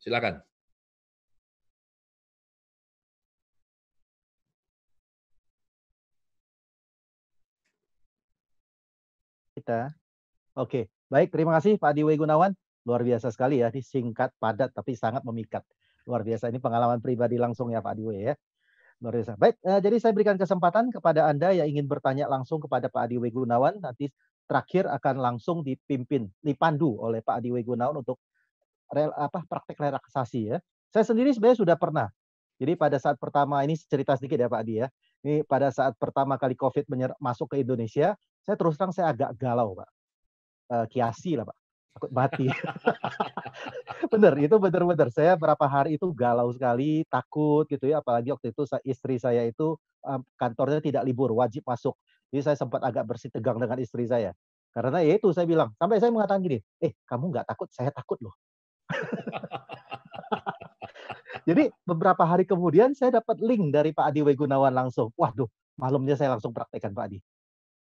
Silakan. Kita. Oke, baik. Terima kasih Pak Adi W. Gunawan. Luar biasa sekali ya, ini singkat, padat, tapi sangat memikat. Luar biasa, ini pengalaman pribadi langsung ya Pak Adi W. ya. Luar biasa. Baik, jadi saya berikan kesempatan kepada Anda yang ingin bertanya langsung kepada Pak Adi W. Gunawan. Nanti terakhir akan langsung dipandu oleh Pak Adi W. Gunawan untuk praktek relaksasi ya. Saya sendiri sebenarnya sudah pernah. Jadi pada saat pertama ini cerita sedikit ya Pak Adi ya. Ini pada saat pertama kali COVID masuk ke Indonesia, saya terus terang saya agak galau Pak. Kiasi lah Pak, takut mati. Bener, itu bener-bener. Saya berapa hari itu galau sekali, takut gitu ya. Apalagi waktu itu istri saya itu kantornya tidak libur, wajib masuk. Jadi saya sempat agak bersitegang dengan istri saya. Karena ya itu saya bilang, sampai saya mengatakan gini, kamu nggak takut, saya takut loh. Jadi beberapa hari kemudian saya dapat link dari Pak Adi W. Gunawan langsung. Waduh, malamnya saya langsung praktekkan Pak Adi.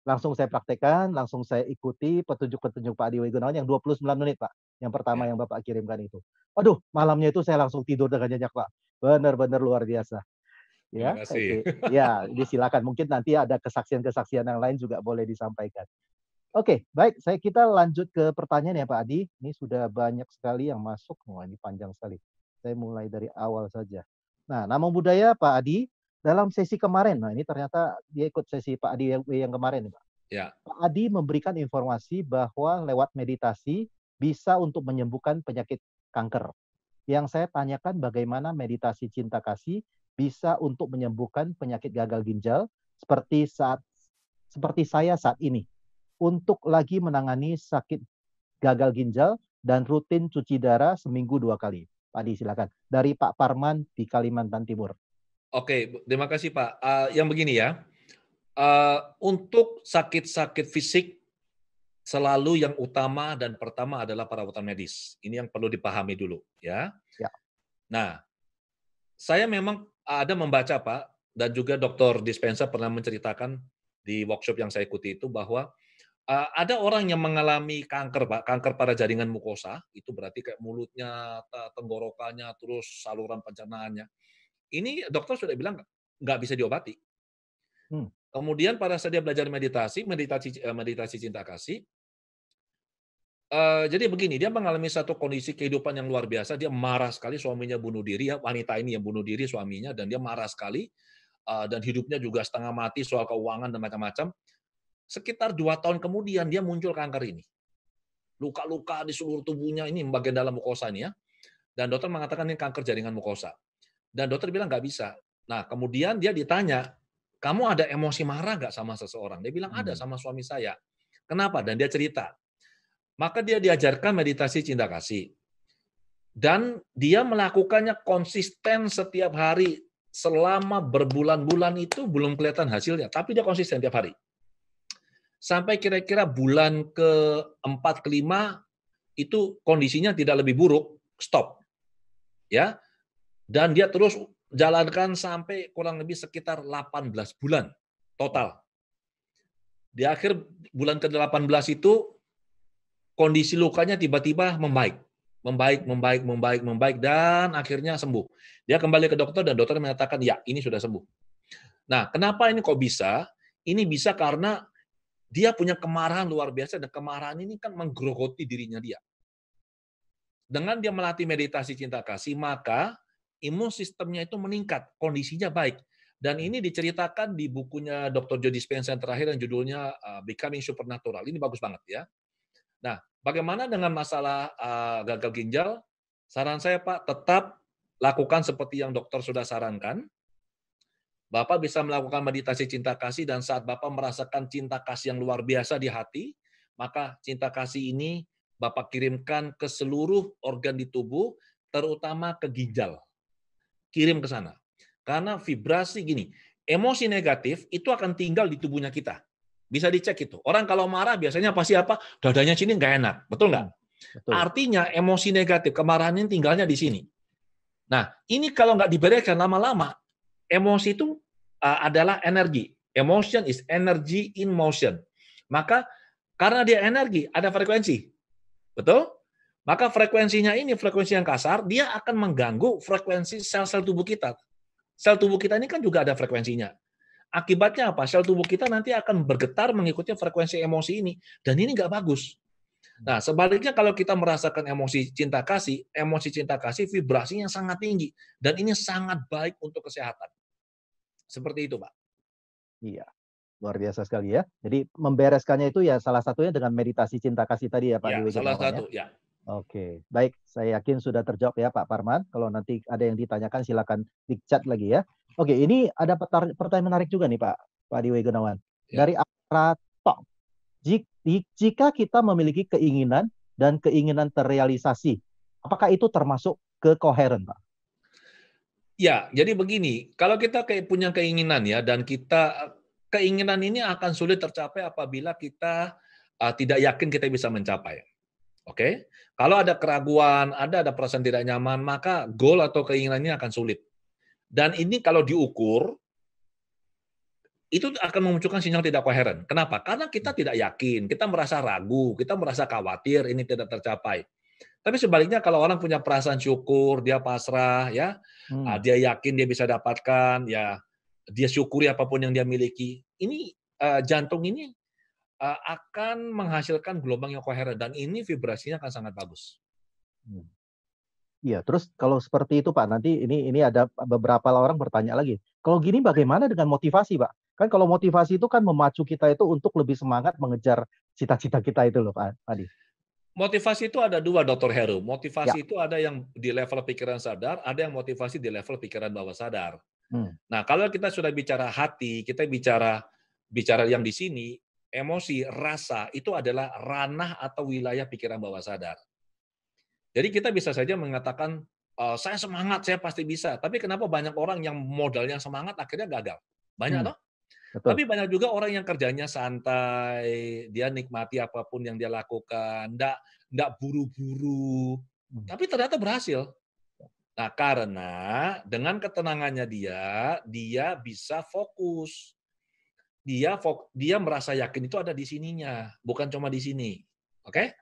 Langsung saya praktekkan, langsung saya ikuti petunjuk-petunjuk Pak Adi W. Gunawan yang 29 menit Pak. Yang pertama yang Bapak kirimkan itu. Waduh, malamnya itu saya langsung tidur dengan nyenyak Pak. Benar-benar luar biasa. Terima Ya, kasih. ya, disilakan. Mungkin nanti ada kesaksian-kesaksian yang lain juga boleh disampaikan. Oke, baik. Kita lanjut ke pertanyaan ya Pak Adi. Ini sudah banyak sekali yang masuk. Wah, ini panjang sekali. Saya mulai dari awal saja. Nah, nama budaya Pak Adi dalam sesi kemarin. Nah, ini ternyata dia ikut sesi Pak Adi yang kemarin, Pak. Ya. Pak Adi memberikan informasi bahwa lewat meditasi bisa untuk menyembuhkan penyakit kanker. Yang saya tanyakan bagaimana meditasi cinta kasih bisa untuk menyembuhkan penyakit gagal ginjal seperti saya saat ini. Untuk lagi menangani sakit gagal ginjal dan rutin cuci darah seminggu 2 kali. Pak Adi silakan. Dari Pak Parman di Kalimantan Timur. Oke, terima kasih Pak. Yang begini ya, untuk sakit-sakit fisik selalu yang utama dan pertama adalah perawatan medis. Ini yang perlu dipahami dulu ya. Ya. Nah, saya memang ada membaca Pak, dan juga Dr. Dispenza pernah menceritakan di workshop yang saya ikuti itu bahwa ada orang yang mengalami kanker, Pak, kanker pada jaringan mukosa, itu berarti kayak mulutnya, tenggorokannya, terus saluran pencernaannya. Ini dokter sudah bilang nggak bisa diobati. Kemudian pada saat dia belajar meditasi cinta kasih, jadi begini, dia mengalami satu kondisi kehidupan yang luar biasa, dia marah sekali, suaminya bunuh diri ya, wanita ini yang bunuh diri suaminya, dan dia marah sekali, dan hidupnya juga setengah mati soal keuangan dan macam-macam. Sekitar 2 tahun kemudian dia muncul kanker ini. Luka-luka di seluruh tubuhnya, ini bagian dalam mukosa ini ya. Dan dokter mengatakan ini kanker jaringan mukosa. Dan dokter bilang nggak bisa. Nah, kemudian dia ditanya, kamu ada emosi marah nggak sama seseorang? Dia bilang ada sama suami saya. Kenapa? Dan dia cerita. Maka dia diajarkan meditasi cinta kasih. Dan dia melakukannya konsisten setiap hari. Selama berbulan-bulan itu belum kelihatan hasilnya, tapi dia konsisten tiap hari. Sampai kira-kira bulan ke-4, ke-5, itu kondisinya tidak lebih buruk, stop. Ya. Dan dia terus jalankan sampai kurang lebih sekitar 18 bulan total. Di akhir bulan ke-18 itu kondisi lukanya tiba-tiba membaik dan akhirnya sembuh. Dia kembali ke dokter dan dokter mengatakan, ya ini sudah sembuh. Nah, kenapa ini kok bisa? Ini bisa karena dia punya kemarahan luar biasa dan kemarahan ini kan menggerogoti dirinya dia. Dengan dia melatih meditasi cinta kasih, maka imun sistemnya itu meningkat, kondisinya baik. Dan ini diceritakan di bukunya Dr. Joe Dispenza yang terakhir yang judulnya Becoming Supernatural. Ini bagus banget ya. Nah, bagaimana dengan masalah gagal ginjal? Saran saya Pak, tetap lakukan seperti yang dokter sudah sarankan. Bapak bisa melakukan meditasi cinta kasih dan saat Bapak merasakan cinta kasih yang luar biasa di hati, maka cinta kasih ini Bapak kirimkan ke seluruh organ di tubuh, terutama ke ginjal. Kirim ke sana. Karena vibrasi gini, emosi negatif itu akan tinggal di tubuhnya kita. Bisa dicek itu. Orang kalau marah biasanya pasti apa? Dadanya sini nggak enak. Betul nggak? Betul. Artinya emosi negatif, kemarahan ini tinggalnya di sini. Nah, ini kalau nggak dibereskan lama-lama, emosi itu adalah energi. Emotion is energy in motion. Maka karena dia energi, ada frekuensi. Betul? Maka frekuensinya ini, frekuensi yang kasar, dia akan mengganggu frekuensi sel-sel tubuh kita. Sel tubuh kita ini kan juga ada frekuensinya. Akibatnya apa? Sel tubuh kita nanti akan bergetar mengikuti frekuensi emosi ini. Dan ini nggak bagus. Nah, sebaliknya kalau kita merasakan emosi cinta kasih vibrasinya sangat tinggi. Dan ini sangat baik untuk kesehatan. Seperti itu, Pak. Iya, luar biasa sekali ya. Jadi membereskannya itu ya salah satunya dengan meditasi cinta kasih tadi ya Pak Ya, Dewi salah Gunawan ya. satu, ya. Oke, baik. Saya yakin sudah terjawab ya Pak Parman. Kalau nanti ada yang ditanyakan silakan di chat lagi ya. Oke, ini ada pertanyaan menarik juga nih Pak Dewi Gunawan. Ya. Dari Aratok, jika kita memiliki keinginan dan keinginan terrealisasi, apakah itu termasuk kekoheren, Pak? Ya, jadi begini, kalau kita punya keinginan ya, dan keinginan ini akan sulit tercapai apabila kita tidak yakin kita bisa mencapai. Oke? Kalau ada keraguan, ada perasaan tidak nyaman, maka goal atau keinginannya akan sulit. Dan ini kalau diukur, itu akan memunculkan sinyal tidak koheren. Kenapa? Karena kita tidak yakin, kita merasa ragu, kita merasa khawatir ini tidak tercapai. Tapi sebaliknya kalau orang punya perasaan syukur, dia pasrah, ya, dia yakin dia bisa dapatkan, ya, dia syukuri apapun yang dia miliki. Ini jantung ini akan menghasilkan gelombang yang koheren dan ini vibrasinya akan sangat bagus. Iya, terus kalau seperti itu Pak, nanti ini ada beberapa orang bertanya lagi. Kalau gini bagaimana dengan motivasi, Pak? Kan kalau motivasi itu kan memacu kita itu untuk lebih semangat mengejar cita-cita kita itu loh, Pak Adi. Motivasi itu ada dua, Dr. Heru. Motivasi Ya. itu ada yang di level pikiran sadar, ada yang motivasi di level pikiran bawah sadar. Nah, kalau kita sudah bicara hati, kita bicara yang di sini, emosi, rasa, itu adalah ranah atau wilayah pikiran bawah sadar. Jadi kita bisa saja mengatakan, saya semangat, saya pasti bisa. Tapi kenapa banyak orang yang modalnya semangat akhirnya gagal? Banyak toh? Betul. Tapi banyak juga orang yang kerjanya santai, dia nikmati apapun yang dia lakukan, nggak buru-buru, tapi ternyata berhasil. Nah, karena dengan ketenangannya dia bisa fokus. Dia merasa yakin itu ada di sininya, bukan cuma di sini. Oke?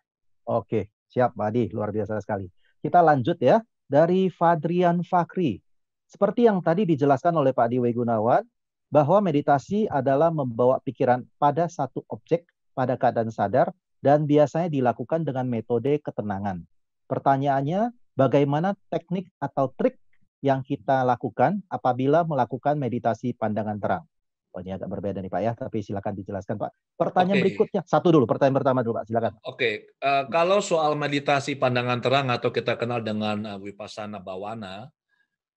Oke, siap Pak Adi, luar biasa sekali. Kita lanjut ya, dari Fadrian Fakri. Seperti yang tadi dijelaskan oleh Pak Adi Gunawan, bahwa meditasi adalah membawa pikiran pada satu objek pada keadaan sadar dan biasanya dilakukan dengan metode ketenangan. Pertanyaannya, bagaimana teknik atau trik yang kita lakukan apabila melakukan meditasi pandangan terang? Oh, ini agak berbeda nih Pak ya, tapi silakan dijelaskan Pak. Pertanyaan berikutnya, pertanyaan pertama dulu Pak, silakan. Oke, kalau soal meditasi pandangan terang atau kita kenal dengan Vipassana Bhavana,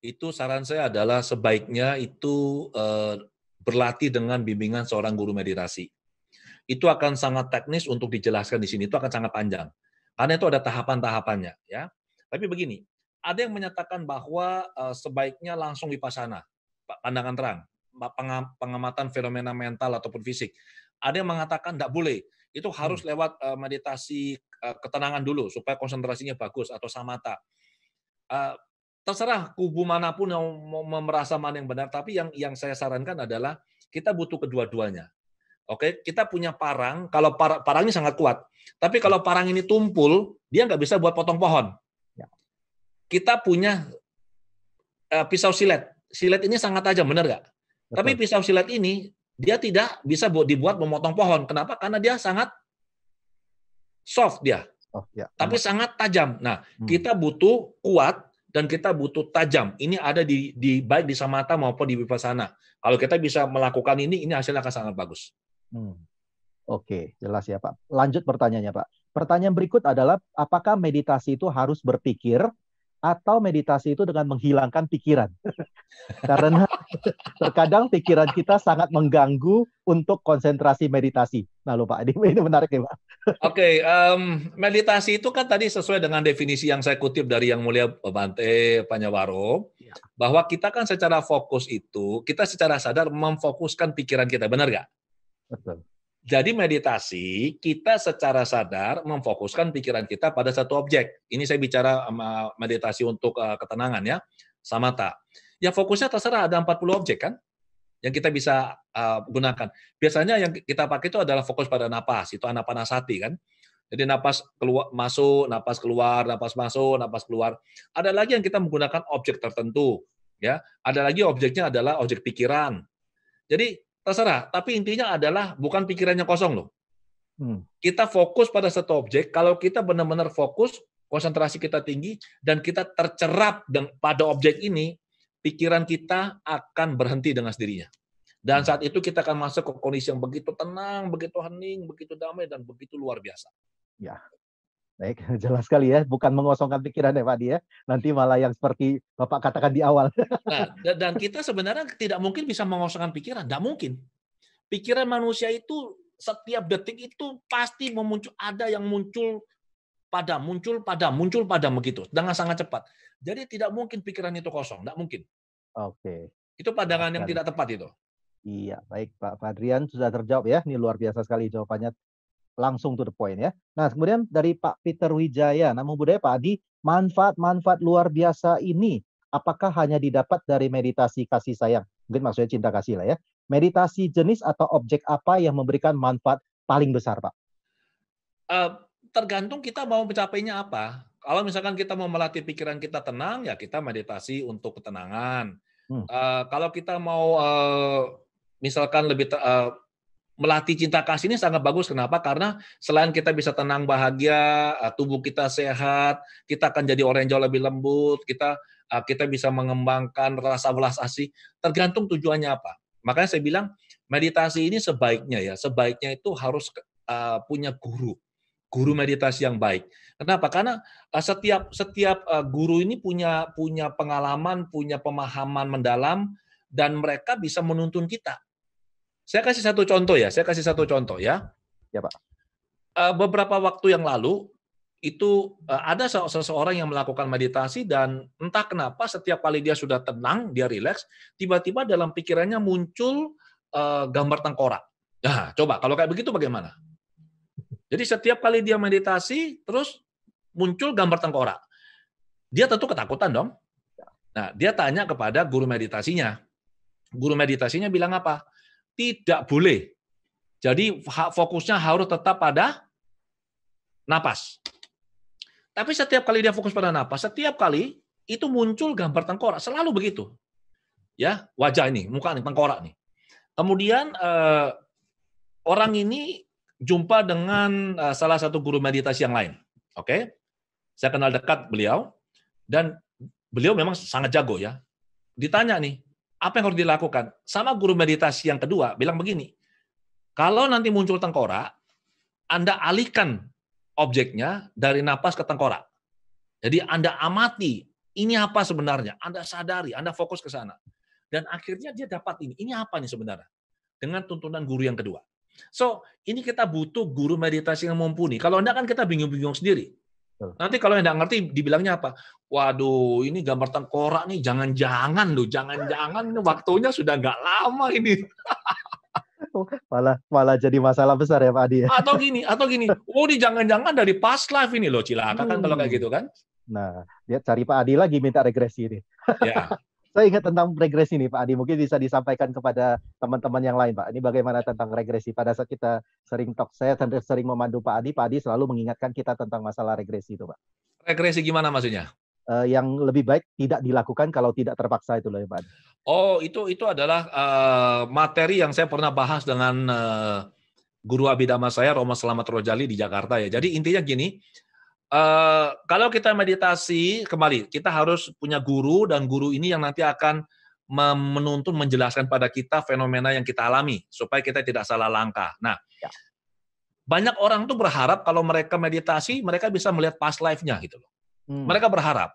itu saran saya adalah sebaiknya itu berlatih dengan bimbingan seorang guru meditasi. Itu akan sangat teknis untuk dijelaskan di sini, itu akan sangat panjang. Karena itu ada tahapan-tahapannya, ya. Tapi begini, ada yang menyatakan bahwa sebaiknya langsung Vipassana, pandangan terang, pengamatan fenomena mental ataupun fisik. Ada yang mengatakan tidak boleh, itu harus lewat meditasi ketenangan dulu supaya konsentrasinya bagus atau samatha. Terserah kubu manapun yang mau merasa mana yang benar, tapi yang saya sarankan adalah kita butuh kedua-duanya. Oke, kita punya parang, kalau parang ini sangat kuat, tapi kalau parang ini tumpul, dia nggak bisa buat potong pohon. Kita punya pisau silet, silet ini sangat tajam, benar nggak? Tapi pisau silet ini dia tidak bisa dibuat memotong pohon. Kenapa? Karena dia sangat soft dia, tapi sangat tajam. Nah, kita butuh kuat dan kita butuh tajam. Ini ada di baik di samatha maupun di vipassana. Kalau kita bisa melakukan ini hasilnya akan sangat bagus. Oke, jelas ya Pak. Lanjut pertanyaannya Pak. Pertanyaan berikut adalah, apakah meditasi itu harus berpikir atau meditasi itu dengan menghilangkan pikiran? Karena terkadang pikiran kita sangat mengganggu untuk konsentrasi meditasi. Nah, Pak, ini menarik ya Pak. Oke, meditasi itu kan tadi sesuai dengan definisi yang saya kutip dari Yang Mulia Bhante Panyawaro, bahwa kita kan secara fokus itu, kita secara sadar memfokuskan pikiran kita, benar nggak? Betul. Jadi meditasi, kita secara sadar memfokuskan pikiran kita pada satu objek. Ini saya bicara meditasi untuk ketenangan ya, samatha. Ya fokusnya terserah, ada 40 objek kan, yang kita bisa gunakan. Biasanya yang kita pakai itu adalah fokus pada napas, itu anapanasati kan. Jadi napas keluar masuk, napas keluar, napas masuk, napas keluar. Ada lagi yang kita menggunakan objek tertentu, ya. Ada lagi objeknya adalah objek pikiran. Jadi terserah, tapi intinya adalah bukan pikirannya kosong loh. Hmm. Kita fokus pada satu objek, kalau kita benar-benar fokus, konsentrasi kita tinggi, dan kita tercerap pada objek ini, pikiran kita akan berhenti dengan sendirinya. Dan saat itu kita akan masuk ke kondisi yang begitu tenang, begitu hening, begitu damai, dan begitu luar biasa. Ya, baik, jelas sekali ya, bukan mengosongkan pikiran ya Pak Adi ya, nanti malah yang seperti Bapak katakan di awal. Nah, dan kita sebenarnya tidak mungkin bisa mengosongkan pikiran, tidak mungkin. Pikiran manusia itu setiap detik itu pasti ada yang muncul padam begitu, dengan sangat cepat. Jadi tidak mungkin pikiran itu kosong, tidak mungkin. Oke. Itu pandangan yang tidak tepat itu. Iya, baik Pak Fadrian sudah terjawab ya. Ini luar biasa sekali jawabannya, langsung to the point ya. Nah, kemudian dari Pak Peter Wijaya, Namo Buddhaya Pak Adi, manfaat-manfaat luar biasa ini apakah hanya didapat dari meditasi kasih sayang? Mungkin maksudnya cinta kasih lah ya. Meditasi jenis atau objek apa yang memberikan manfaat paling besar, Pak? Tergantung kita mau mencapainya apa. Kalau misalkan kita mau melatih pikiran kita tenang, ya kita meditasi untuk ketenangan. Kalau kita mau misalkan melatih cinta kasih ini sangat bagus. Kenapa? Karena selain kita bisa tenang, bahagia, tubuh kita sehat, kita akan jadi orang yang jauh lebih lembut, kita bisa mengembangkan rasa belas asih. Tergantung tujuannya apa. Makanya saya bilang meditasi ini sebaiknya itu harus punya guru meditasi yang baik. Kenapa? Karena setiap guru ini punya pengalaman, punya pemahaman mendalam, dan mereka bisa menuntun kita. Saya kasih satu contoh ya. Ya, Pak. Beberapa waktu yang lalu itu ada seseorang yang melakukan meditasi, dan entah kenapa setiap kali dia sudah tenang, dia rileks, tiba-tiba dalam pikirannya muncul gambar tengkorak. Nah, coba kalau kayak begitu bagaimana? Jadi setiap kali dia meditasi, terus muncul gambar tengkorak. Dia tentu ketakutan dong. Nah, dia tanya kepada guru meditasinya. Guru meditasinya bilang apa? Tidak boleh. Jadi fokusnya harus tetap pada napas. Tapi setiap kali dia fokus pada napas, setiap kali itu muncul gambar tengkorak. Selalu begitu. Ya, wajah ini, muka ini, tengkorak nih. Kemudian orang ini jumpa dengan salah satu guru meditasi yang lain. Oke? Saya kenal dekat beliau, dan beliau memang sangat jago ya. Ditanya nih, apa yang harus dilakukan? Sama guru meditasi yang kedua bilang begini, kalau nanti muncul tengkorak, Anda alihkan objeknya dari napas ke tengkorak. Jadi Anda amati, ini apa sebenarnya? Anda sadari, Anda fokus ke sana. Dan akhirnya dia dapat ini apa nih sebenarnya? Dengan tuntunan guru yang kedua. So, ini kita butuh guru meditasi yang mumpuni. Kalau enggak kan kita bingung-bingung sendiri. Nanti kalau yang enggak ngerti dibilangnya apa? Waduh, ini gambar tengkorak nih, jangan-jangan ini waktunya sudah enggak lama ini. malah jadi masalah besar ya Pak Adi. Atau gini, oh ini jangan-jangan dari past life ini loh, cilaka kan kalau kayak gitu kan. Nah, dia cari Pak Adi lagi minta regresi ini. Ya. Saya ingat tentang regresi nih Pak Adi, mungkin bisa disampaikan kepada teman-teman yang lain Pak. Ini bagaimana tentang regresi? Pada saat kita sering talk, saya sering memandu Pak Adi selalu mengingatkan kita tentang masalah regresi itu Pak. Regresi gimana maksudnya? Yang lebih baik tidak dilakukan kalau tidak terpaksa itu loh ya Pak Adi. Oh, itu adalah materi yang saya pernah bahas dengan guru abidama saya, Romo Slamet Rojali di Jakarta ya. Jadi intinya gini, kalau kita meditasi, kembali, kita harus punya guru, dan guru ini yang nanti akan menuntun, menjelaskan pada kita fenomena yang kita alami, supaya kita tidak salah langkah. Nah, banyak orang tuh berharap kalau mereka meditasi, mereka bisa melihat past life-nya gitu loh. Mereka berharap.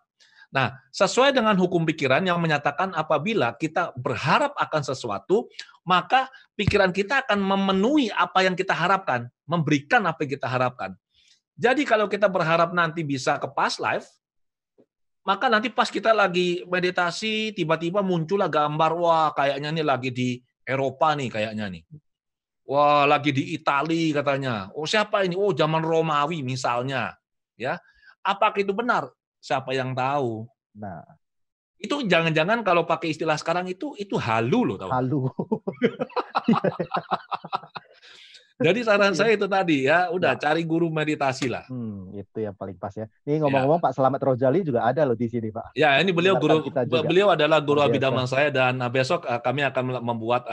Nah, sesuai dengan hukum pikiran yang menyatakan apabila kita berharap akan sesuatu, maka pikiran kita akan memenuhi apa yang kita harapkan, memberikan apa yang kita harapkan. Jadi kalau kita berharap nanti bisa ke past life, maka nanti pas kita lagi meditasi, tiba-tiba muncullah gambar, wah kayaknya nih lagi di Eropa nih kayaknya nih. Wah lagi di Italia katanya. Oh siapa ini? Oh zaman Romawi misalnya. Ya, apakah itu benar? Siapa yang tahu? Nah, itu jangan-jangan kalau pakai istilah sekarang itu halu loh, tahu? Halu. Jadi saran Iya. saya itu tadi ya, udah Ya. cari guru meditasi lah. Itu yang paling pas ya. Ini Ya. ngomong-ngomong Pak Slamet Rojali juga ada loh di sini, Pak. Ya, ini beliau Mendengarkan guru kita juga. beliau adalah guru Luar biasa. abidama saya dan besok kami akan membuat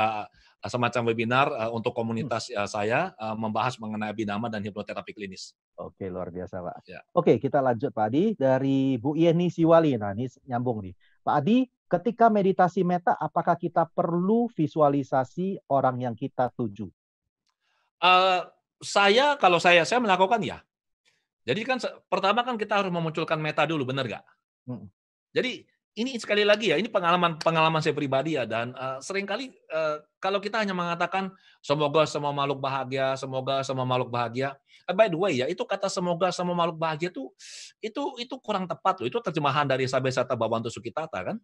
semacam webinar untuk Hmm. komunitas saya membahas mengenai abidama dan hipnoterapi klinis. Oke, luar biasa, Pak. Ya. Oke, kita lanjut Pak Adi dari Bu Yeni Siwali. Nah, ini nyambung nih. Pak Adi, ketika meditasi meta, apakah kita perlu visualisasi orang yang kita tuju? Kalau saya melakukan ya. Jadi kan pertama kan kita harus memunculkan meta dulu, benar nggak? Hmm. Jadi ini sekali lagi ya, ini pengalaman saya pribadi ya, dan seringkali kalau kita hanya mengatakan semoga semua makhluk bahagia, semoga semua makhluk bahagia. By the way ya, itu kata semoga semua makhluk bahagia itu kurang tepat loh. Itu terjemahan dari Sabesata Bhavantu Sukhitata kan?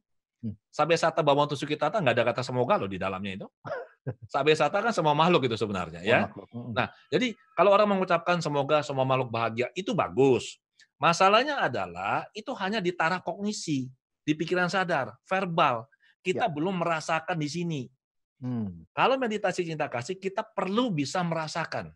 Sabesata Bhavantu Sukhitata nggak ada kata semoga loh di dalamnya itu. Sabesata kan semua makhluk itu sebenarnya Semua ya. makhluk. Nah, jadi kalau orang mengucapkan semoga semua makhluk bahagia itu bagus. Masalahnya adalah itu hanya di taraf kognisi, di pikiran sadar, verbal. Ya. Kita belum merasakan di sini. Kalau meditasi cinta kasih kita perlu bisa merasakan.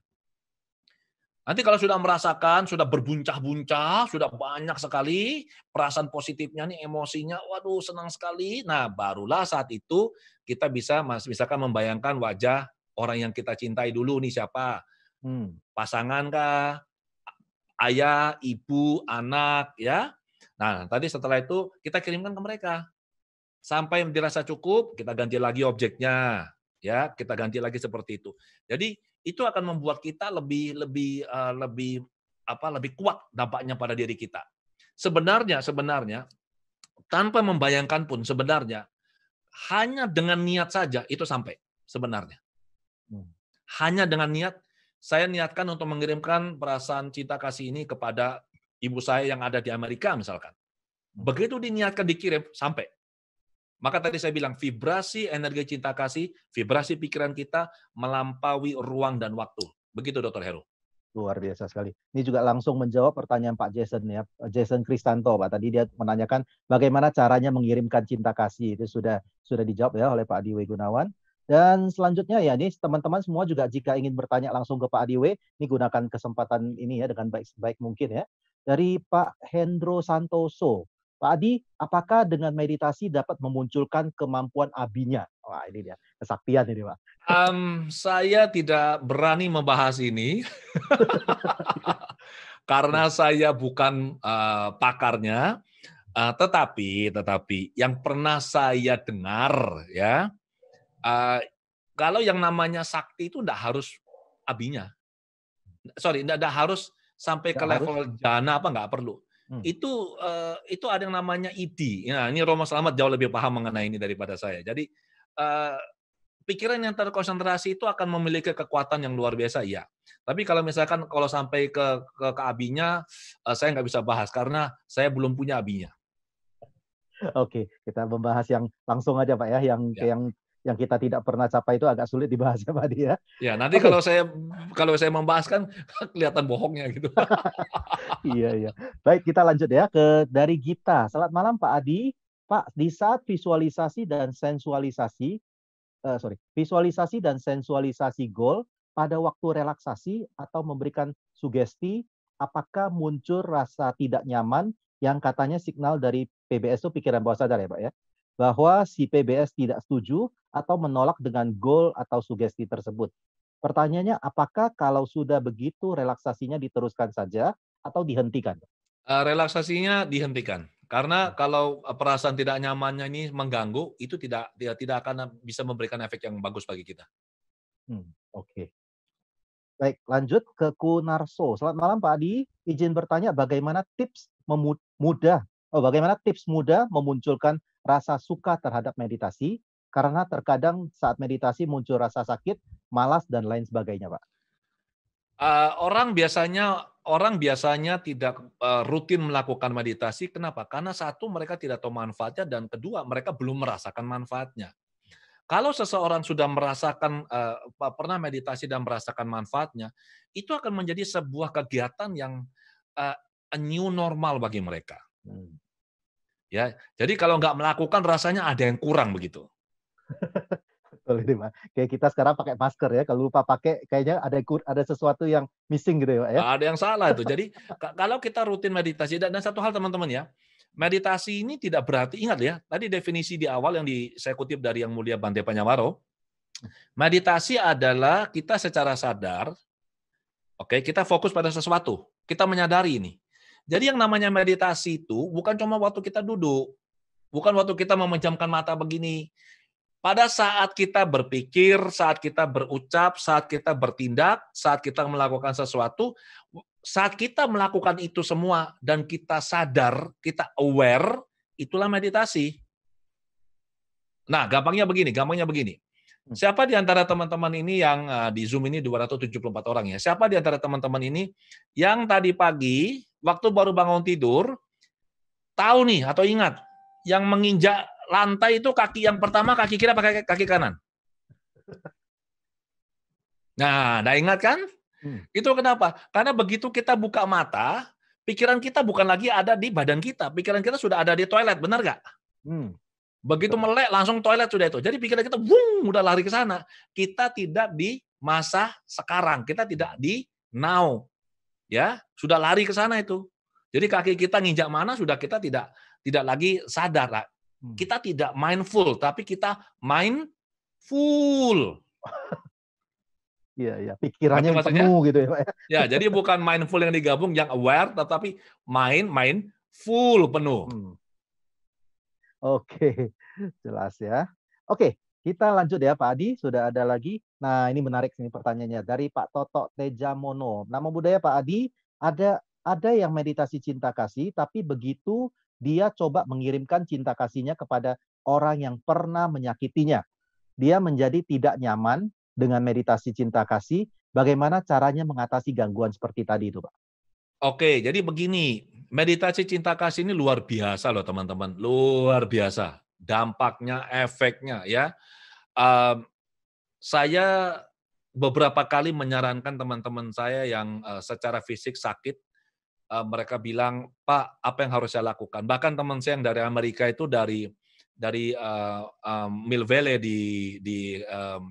Nanti kalau sudah merasakan, sudah berbuncah-buncah, sudah banyak sekali perasaan positifnya nih, emosinya, waduh senang sekali. Nah, barulah saat itu kita bisa misalkan membayangkan wajah orang yang kita cintai dulu nih siapa? Pasangan kah? Ayah, ibu, anak, ya. Nah, tadi setelah itu kita kirimkan ke mereka. Sampai dirasa cukup, kita ganti lagi objeknya, ya, kita ganti lagi seperti itu. Jadi itu akan membuat kita lebih kuat dampaknya pada diri kita. Sebenarnya tanpa membayangkan pun sebenarnya hanya dengan niat saja itu sampai sebenarnya. Hanya dengan niat, saya niatkan untuk mengirimkan perasaan cinta kasih ini kepada ibu saya yang ada di Amerika misalkan. Begitu diniatkan dikirim, sampai. Maka tadi saya bilang, vibrasi energi cinta kasih, vibrasi pikiran kita melampaui ruang dan waktu. Begitu, Dr. Heru. Luar biasa sekali. Ini juga langsung menjawab pertanyaan Pak Jason ya, Jason Kristanto, Pak. Tadi dia menanyakan bagaimana caranya mengirimkan cinta kasih. Itu sudah dijawab ya oleh Pak Adiwe Gunawan. Dan selanjutnya ya, ini teman-teman semua juga jika ingin bertanya langsung ke Pak Adiwe, ini gunakan kesempatan ini ya dengan baik mungkin ya. Dari Pak Hendro Santoso. Pak Adi, apakah dengan meditasi dapat memunculkan kemampuan abinya? Wah, ini dia, kesaktian ini, Pak. Saya tidak berani membahas ini karena saya bukan pakarnya, tetapi yang pernah saya dengar ya, kalau yang namanya sakti itu enggak harus abinya. Sorry, enggak harus sampai ke level jana enggak perlu. Itu ada yang namanya ID. Nah, ini Romo Slamet jauh lebih paham mengenai ini daripada saya. Jadi pikiran yang terkonsentrasi itu akan memiliki kekuatan yang luar biasa, iya. Tapi kalau misalkan sampai ke abinya, saya nggak bisa bahas karena saya belum punya abinya. Oke, kita membahas yang langsung aja Pak ya, yang kita tidak pernah capai itu agak sulit dibahas ya Pak Adi ya. Ya, nanti kalau saya membahas kan kelihatan bohongnya gitu. Iya. Baik, kita lanjut ya dari Gita. Selamat malam Pak Adi. Pak, di saat visualisasi dan sensualisasi goal pada waktu relaksasi atau memberikan sugesti, apakah muncul rasa tidak nyaman yang katanya signal dari PBS itu pikiran bawah sadar ya Pak ya, bahwa si PBS tidak setuju atau menolak dengan goal atau sugesti tersebut. Pertanyaannya, apakah kalau sudah begitu relaksasinya diteruskan saja atau dihentikan? Relaksasinya dihentikan. Karena kalau perasaan tidak nyamannya ini mengganggu, itu tidak akan bisa memberikan efek yang bagus bagi kita. Oke. Baik, lanjut ke Kunarso. Selamat malam Pak Adi. Izin bertanya bagaimana tips mudah memunculkan rasa suka terhadap meditasi karena terkadang saat meditasi muncul rasa sakit, malas dan lain sebagainya, Pak. Orang biasanya tidak rutin melakukan meditasi. Kenapa? Karena satu, mereka tidak tahu manfaatnya, dan kedua, mereka belum merasakan manfaatnya. Kalau seseorang sudah merasakan pernah meditasi dan merasakan manfaatnya, itu akan menjadi sebuah kegiatan yang a new normal bagi mereka. Ya, jadi kalau nggak melakukan rasanya ada yang kurang begitu. Betul ini, Pak. Kayak kita sekarang pakai masker ya, kalau lupa pakai kayaknya ada sesuatu yang missing gitu ya, Pak, ya? Ada yang salah itu. Jadi kalau kita rutin meditasi dan satu hal teman-teman ya, meditasi ini tidak berarti ingat ya, tadi definisi di awal yang saya kutip dari Yang Mulia Bante Panyawaro, meditasi adalah kita secara sadar, oke, kita fokus pada sesuatu, kita menyadari ini. Jadi yang namanya meditasi itu bukan cuma waktu kita duduk, bukan waktu kita memejamkan mata begini. Pada saat kita berpikir, saat kita berucap, saat kita bertindak, saat kita melakukan sesuatu, saat kita melakukan itu semua dan kita sadar, kita aware, itulah meditasi. Nah, gampangnya begini. Siapa di antara teman-teman ini yang di Zoom ini 274 orang ya, siapa di antara teman-teman ini yang tadi pagi, waktu baru bangun tidur, tahu nih atau ingat, yang menginjak lantai itu kaki yang pertama, kaki kiri apa kaki kanan? Nah, ingat kan? Itu kenapa? Karena begitu kita buka mata, pikiran kita bukan lagi ada di badan kita. Pikiran kita sudah ada di toilet, benar nggak? Begitu melek, langsung toilet sudah itu. Jadi pikiran kita, udah lari ke sana. Kita tidak di masa sekarang. Kita tidak di now. Ya, sudah lari ke sana itu. Jadi kaki kita nginjak mana, sudah kita tidak lagi sadar. Kita tidak mindful, tapi kita mindful. Iya, pikirannya yang penuh gitu ya, Pak. Ya, jadi bukan mindful yang digabung, yang aware, tetapi mindful penuh. Oke, jelas ya. Oke, kita lanjut ya Pak Adi, sudah ada lagi. Nah, ini menarik nih pertanyaannya dari Pak Toto Tejamono. Nama budaya Pak Adi, ada yang meditasi cinta kasih, tapi begitu dia coba mengirimkan cinta kasihnya kepada orang yang pernah menyakitinya. Dia menjadi tidak nyaman dengan meditasi cinta kasih. Bagaimana caranya mengatasi gangguan seperti tadi itu, Pak? Oke, jadi begini, meditasi cinta kasih ini luar biasa loh teman-teman, luar biasa. Dampaknya, efeknya ya. Saya beberapa kali menyarankan teman-teman saya yang secara fisik sakit, mereka bilang, Pak, apa yang harus saya lakukan? Bahkan teman saya yang dari Amerika itu dari Mill Valley di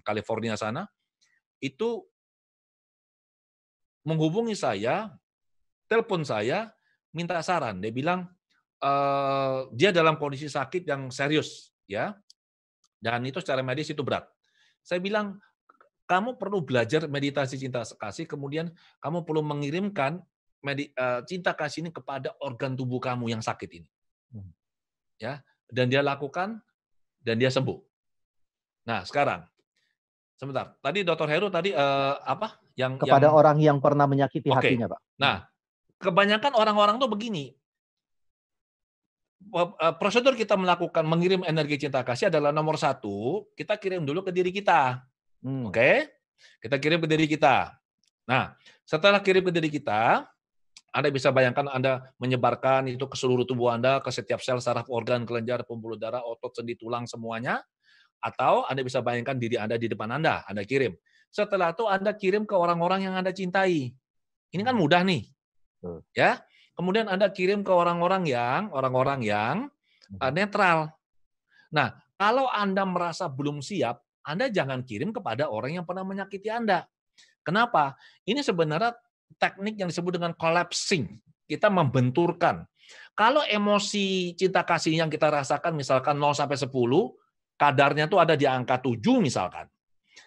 California sana, itu menghubungi saya, telepon saya, minta saran. Dia bilang dia dalam kondisi sakit yang serius, ya, dan itu secara medis itu berat. Saya bilang, kamu perlu belajar meditasi cinta kasih, kemudian kamu perlu mengirimkan cinta kasih ini kepada organ tubuh kamu yang sakit ini. Ya, dan dia lakukan, dan dia sembuh. Nah, sekarang, sebentar. Tadi Dr. Heru tadi apa? Kepada orang yang pernah menyakiti hatinya, Pak. Nah, kebanyakan orang-orang tuh begini. Prosedur kita melakukan mengirim energi cinta kasih adalah nomor 1, kita kirim dulu ke diri kita. Oke? Kita kirim ke diri kita. Nah, setelah kirim ke diri kita, Anda bisa bayangkan Anda menyebarkan itu ke seluruh tubuh Anda, ke setiap sel, saraf, organ, kelenjar, pembuluh darah, otot, sendi, tulang, semuanya. Atau Anda bisa bayangkan diri Anda di depan Anda kirim. Setelah itu Anda kirim ke orang-orang yang Anda cintai. Ini kan mudah nih. Ya. Kemudian Anda kirim ke orang-orang yang netral. Nah, kalau Anda merasa belum siap, Anda jangan kirim kepada orang yang pernah menyakiti Anda. Kenapa? Ini sebenarnya teknik yang disebut dengan collapsing. Kita membenturkan. Kalau emosi cinta kasih yang kita rasakan misalkan 0 sampai 10, kadarnya itu ada di angka 7 misalkan.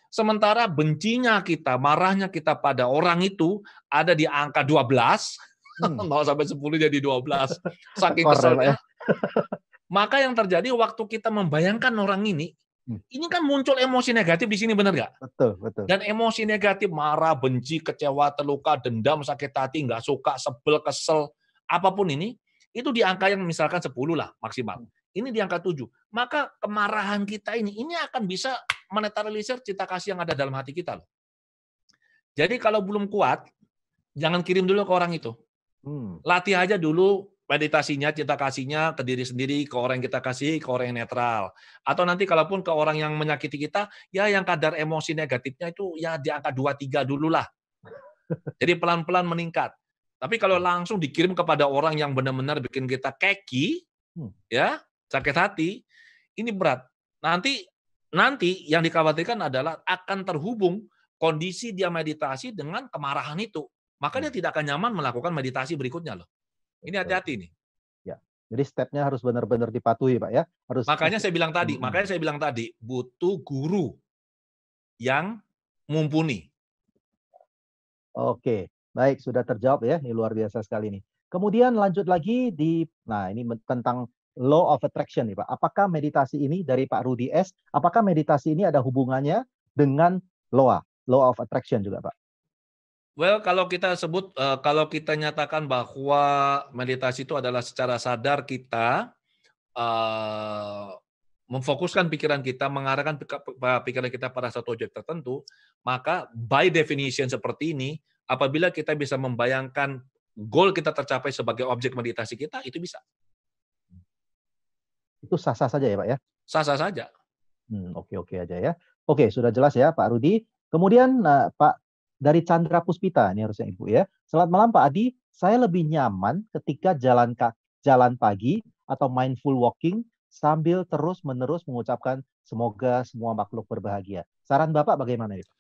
Sementara bencinya kita, marahnya kita pada orang itu ada di angka 12, 0 sampai 10 jadi 12. Saking keselnya. Maka yang terjadi waktu kita membayangkan orang ini kan muncul emosi negatif di sini, benar nggak? Betul. Dan emosi negatif, marah, benci, kecewa, terluka, dendam, sakit hati, nggak suka, sebel, kesel, apapun ini, itu di angka yang misalkan 10 lah maksimal. Ini di angka 7. Maka kemarahan kita ini akan bisa menetralisir cinta kasih yang ada dalam hati kita loh. Jadi kalau belum kuat, jangan kirim dulu ke orang itu. Latih aja dulu meditasinya, cinta kasihnya ke diri sendiri, ke orang yang kita kasih, ke orang yang netral. Atau nanti kalaupun ke orang yang menyakiti kita, ya yang kadar emosi negatifnya itu ya di angka 2-3 dulu lah. Jadi pelan-pelan meningkat. Tapi kalau langsung dikirim kepada orang yang benar-benar bikin kita keki, ya sakit hati, ini berat. Nanti nanti yang dikhawatirkan adalah akan terhubung kondisi dia meditasi dengan kemarahan itu. Maka dia tidak akan nyaman melakukan meditasi berikutnya loh. Ini Betul. hati-hati nih. Ya. Jadi stepnya harus benar-benar dipatuhi, Pak ya. Harus Makanya saya bilang tadi, butuh guru yang mumpuni. Oke, baik sudah terjawab ya. Ini luar biasa sekali nih. Kemudian lanjut lagi nah ini tentang law of attraction nih Pak. Apakah meditasi ini dari Pak Rudi S, apakah meditasi ini ada hubungannya dengan law of attraction juga Pak? Well, kalau kalau kita nyatakan bahwa meditasi itu adalah secara sadar kita memfokuskan pikiran kita, mengarahkan pikiran kita pada satu objek tertentu, maka by definition seperti ini, apabila kita bisa membayangkan goal kita tercapai sebagai objek meditasi kita, itu bisa. Itu sah-sah saja ya Pak ya? Sah-sah saja. Oke aja ya. Oke, sudah jelas ya Pak Rudi. Kemudian Pak dari Chandra Puspita, ini harusnya Ibu ya. Selamat malam Pak Adi, saya lebih nyaman ketika jalan pagi atau mindful walking sambil terus-menerus mengucapkan semoga semua makhluk berbahagia. Saran Bapak bagaimana itu?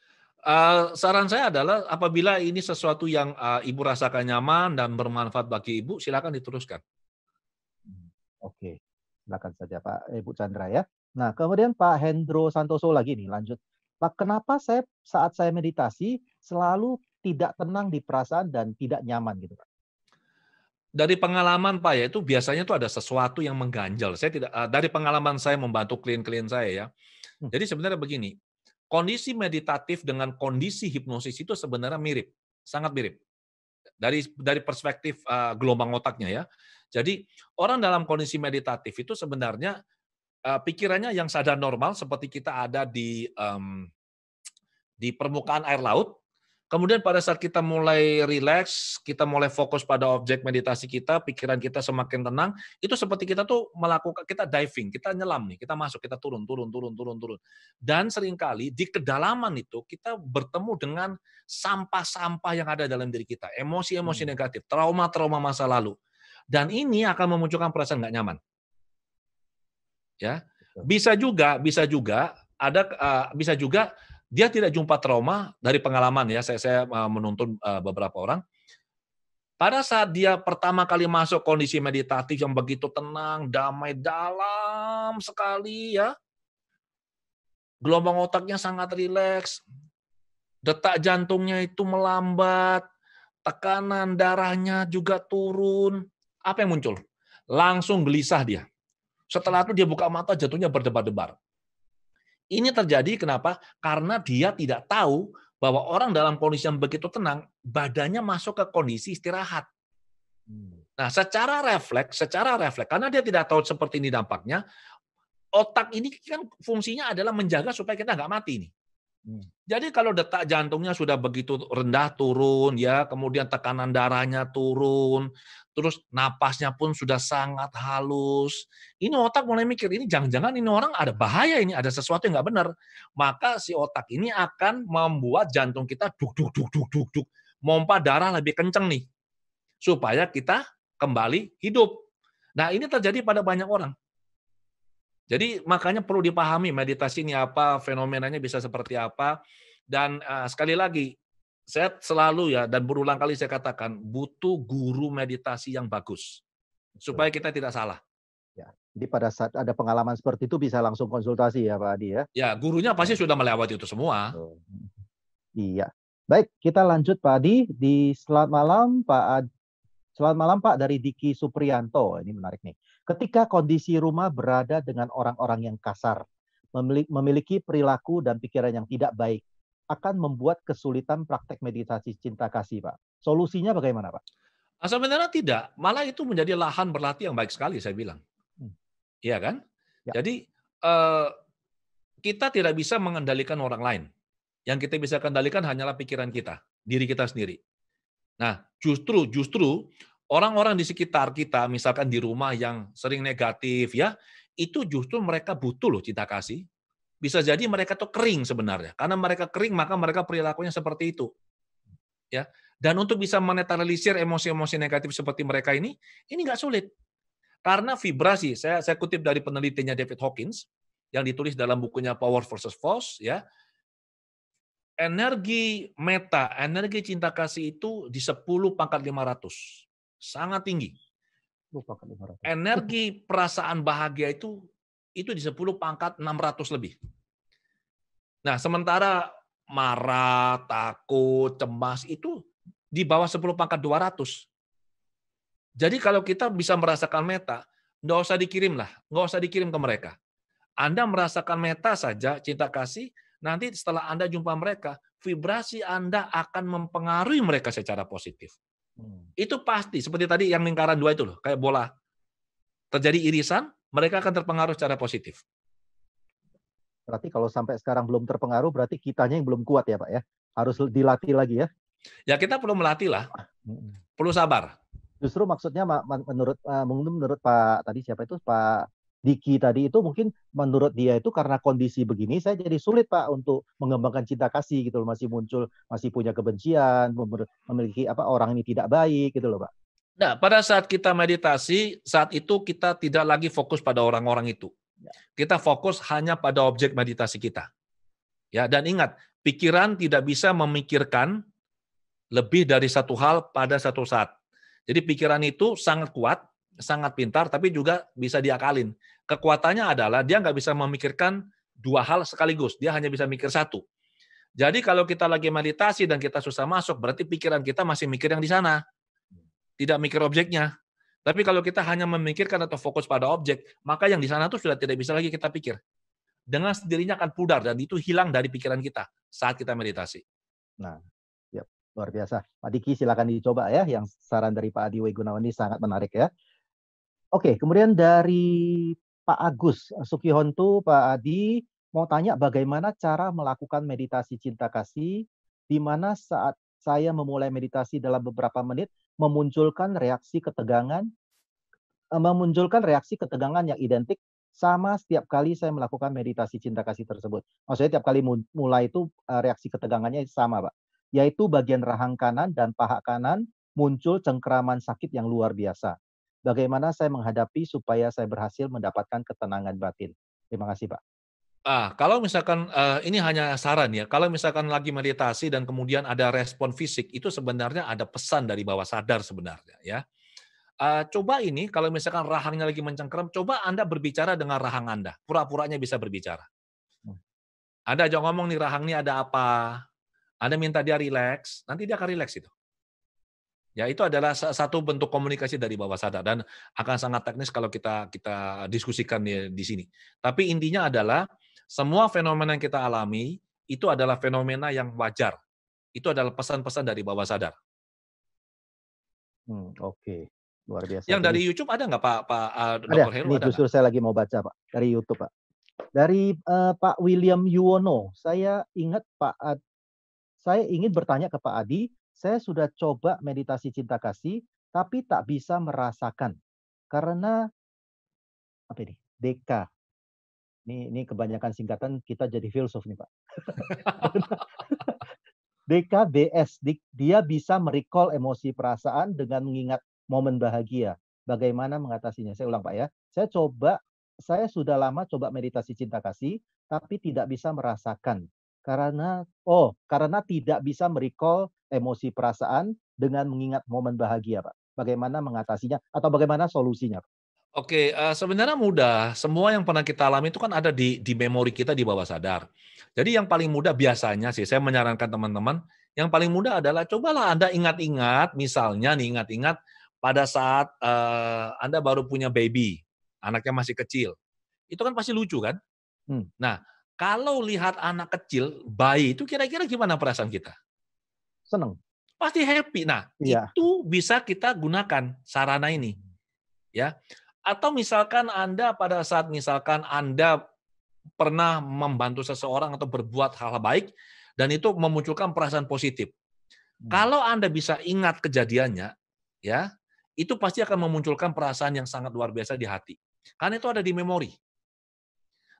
Saran saya adalah apabila ini sesuatu yang Ibu rasakan nyaman dan bermanfaat bagi Ibu, silakan diteruskan. Oke, silakan saja Pak Ibu Chandra ya. Nah, kemudian Pak Hendro Santoso lagi nih lanjut. Pak, kenapa saat saya meditasi selalu tidak tenang di perasaan dan tidak nyaman gitu Pak? Dari pengalaman Pak ya, itu biasanya tuh ada sesuatu yang mengganjal. Saya tidak dari pengalaman saya membantu klien-klien saya ya. Jadi sebenarnya begini, kondisi meditatif dengan kondisi hipnosis itu sebenarnya mirip, sangat mirip. Dari perspektif gelombang otaknya ya. Jadi orang dalam kondisi meditatif itu sebenarnya pikirannya yang sadar normal seperti kita ada di permukaan air laut. Kemudian pada saat kita mulai rileks, kita mulai fokus pada objek meditasi kita, pikiran kita semakin tenang, itu seperti kita tuh kita diving, kita nyelam nih, kita masuk, kita turun. Dan seringkali di kedalaman itu kita bertemu dengan sampah-sampah yang ada dalam diri kita, emosi-emosi negatif, trauma-trauma masa lalu. Dan ini akan memunculkan perasaan nggak nyaman. Ya, bisa juga dia tidak jumpa trauma dari pengalaman ya. Saya menuntun beberapa orang. Pada saat dia pertama kali masuk kondisi meditatif yang begitu tenang, damai, dalam sekali ya. Gelombang otaknya sangat rileks. Detak jantungnya itu melambat, tekanan darahnya juga turun. Apa yang muncul? Langsung gelisah dia. Setelah itu dia buka mata, jatuhnya berdebar-debar. Ini terjadi kenapa? Karena dia tidak tahu bahwa orang dalam kondisi yang begitu tenang, badannya masuk ke kondisi istirahat. Nah, secara refleks, karena dia tidak tahu seperti ini dampaknya, otak ini kan fungsinya adalah menjaga supaya kita nggak mati nih. Jadi kalau detak jantungnya sudah begitu rendah turun ya, kemudian tekanan darahnya turun, terus napasnya pun sudah sangat halus. Ini otak mulai mikir, ini jangan-jangan ini orang ada bahaya ini, ada sesuatu yang nggak benar. Maka si otak ini akan membuat jantung kita duk, mompa darah lebih kenceng nih, supaya kita kembali hidup. Nah ini terjadi pada banyak orang. Jadi makanya perlu dipahami meditasi ini apa, fenomenanya bisa seperti apa, dan sekali lagi saya selalu ya dan berulang kali saya katakan butuh guru meditasi yang bagus supaya kita tidak salah. Ya, jadi pada saat ada pengalaman seperti itu bisa langsung konsultasi ya Pak Adi ya. Ya gurunya pasti sudah melewati itu semua. Iya. Baik, kita lanjut Pak Adi di selamat malam Pak Adi. Selamat malam Pak dari Diki Supriyanto. Ini menarik nih. Ketika kondisi rumah berada dengan orang-orang yang kasar, memiliki perilaku dan pikiran yang tidak baik, akan membuat kesulitan praktek meditasi cinta kasih, Pak. Solusinya bagaimana, Pak? Sebenarnya tidak, malah itu menjadi lahan berlatih yang baik sekali saya bilang. Iya kan? Ya. Jadi kita tidak bisa mengendalikan orang lain. Yang kita bisa kendalikan hanyalah pikiran kita, diri kita sendiri. Nah, justru orang-orang di sekitar kita, misalkan di rumah yang sering negatif ya, itu justru mereka butuh loh cinta kasih. Bisa jadi mereka tuh kering sebenarnya. Karena mereka kering, maka mereka perilakunya seperti itu. Ya. Dan untuk bisa menetralisir emosi-emosi negatif seperti mereka ini nggak sulit. Karena vibrasi, saya kutip dari penelitinya David Hawkins, yang ditulis dalam bukunya Power versus Force, ya. Energi meta, energi cinta kasih itu di 10 pangkat 500. Sangat tinggi. Lupa ke 500. Energi perasaan bahagia itu di 10 pangkat 600 lebih. Nah, sementara marah, takut, cemas itu di bawah 10 pangkat 200. Jadi kalau kita bisa merasakan meta, nggak usah dikirim lah, nggak usah dikirim ke mereka. Anda merasakan meta saja, cinta kasih, nanti setelah Anda jumpa mereka, vibrasi Anda akan mempengaruhi mereka secara positif. Itu pasti, seperti tadi yang lingkaran 2 itu loh, kayak bola. Terjadi irisan, mereka akan terpengaruh secara positif. Berarti kalau sampai sekarang belum terpengaruh, berarti kitanya yang belum kuat ya Pak ya? Harus dilatih lagi ya? Ya kita perlu melatih lah, perlu sabar. Justru maksudnya menurut Pak tadi siapa itu Pak Diki tadi itu mungkin menurut dia itu karena kondisi begini saya jadi sulit Pak untuk mengembangkan cinta kasih gitu loh, masih muncul, masih punya kebencian, memiliki orang ini tidak baik gitu loh Pak. Nah, pada saat kita meditasi, saat itu kita tidak lagi fokus pada orang-orang itu. Kita fokus hanya pada objek meditasi kita. Ya, dan ingat, pikiran tidak bisa memikirkan lebih dari satu hal pada satu saat. Jadi pikiran itu sangat kuat, sangat pintar, tapi juga bisa diakalin. Kekuatannya adalah dia nggak bisa memikirkan dua hal sekaligus, dia hanya bisa mikir satu. Jadi kalau kita lagi meditasi dan kita susah masuk, berarti pikiran kita masih mikir yang di sana, tidak mikir objeknya. Tapi kalau kita hanya memikirkan atau fokus pada objek, maka yang di sana tuh sudah tidak bisa lagi kita pikir. Dengan sendirinya akan pudar dan itu hilang dari pikiran kita saat kita meditasi. Nah, ya, luar biasa. Pak Diki silakan dicoba ya, yang saran dari Pak Adi Gunawan ini sangat menarik ya. Oke, kemudian dari Pak Agus Sukihontu, Pak Adi mau tanya bagaimana cara melakukan meditasi cinta kasih di mana saat saya memulai meditasi dalam beberapa menit memunculkan reaksi ketegangan yang identik sama setiap kali saya melakukan meditasi cinta kasih tersebut. Maksudnya tiap kali mulai itu reaksi ketegangannya sama, Pak. Yaitu bagian rahang kanan dan paha kanan muncul cengkeraman sakit yang luar biasa. Bagaimana saya menghadapi supaya saya berhasil mendapatkan ketenangan batin? Terima kasih, Pak. Kalau misalkan ini hanya saran ya, kalau misalkan lagi meditasi dan kemudian ada respon fisik, itu sebenarnya ada pesan dari bawah sadar sebenarnya ya. Coba ini kalau misalkan rahangnya lagi mencengkeram, coba Anda berbicara dengan rahang Anda, pura-puranya bisa berbicara. Anda ajak ngomong nih, rahang ini ada apa? Anda minta dia rileks, nanti dia akan rileks itu. Ya, itu adalah satu bentuk komunikasi dari bawah sadar dan akan sangat teknis kalau kita diskusikan di sini. Tapi intinya adalah semua fenomena yang kita alami itu adalah fenomena yang wajar. Itu adalah pesan-pesan dari bawah sadar. Oke, luar biasa. Yang dari YouTube ada nggak Pak Dr. Heru? Ini justru saya lagi mau baca Pak dari YouTube Pak. Dari Pak William Yuwono, saya ingin bertanya ke Pak Adi, saya sudah coba meditasi cinta kasih, tapi tak bisa merasakan. Karena, apa ini, DK. Ini kebanyakan singkatan, kita jadi filsuf nih Pak. DKBS, dia bisa merecall emosi perasaan dengan mengingat momen bahagia. Bagaimana mengatasinya? Saya ulang Pak ya. Saya sudah lama coba meditasi cinta kasih, tapi tidak bisa merasakan. Karena tidak bisa merecall emosi perasaan dengan mengingat momen bahagia, Pak. Bagaimana mengatasinya atau bagaimana solusinya, Pak? Oke, sebenarnya mudah. Semua yang pernah kita alami itu kan ada di memori kita di bawah sadar. Jadi yang paling mudah biasanya sih, saya menyarankan teman-teman, yang paling mudah adalah cobalah Anda ingat-ingat, misalnya nih ingat-ingat pada saat Anda baru punya baby, anaknya masih kecil. Itu kan pasti lucu kan? Nah, kalau lihat anak kecil, bayi itu kira-kira gimana perasaan kita? Senang. Pasti happy. Nah, iya. Itu bisa kita gunakan sarana ini. Ya. Atau misalkan Anda pada saat Anda pernah membantu seseorang atau berbuat hal baik dan itu memunculkan perasaan positif. Kalau Anda bisa ingat kejadiannya, ya, itu pasti akan memunculkan perasaan yang sangat luar biasa di hati. Karena itu ada di memori.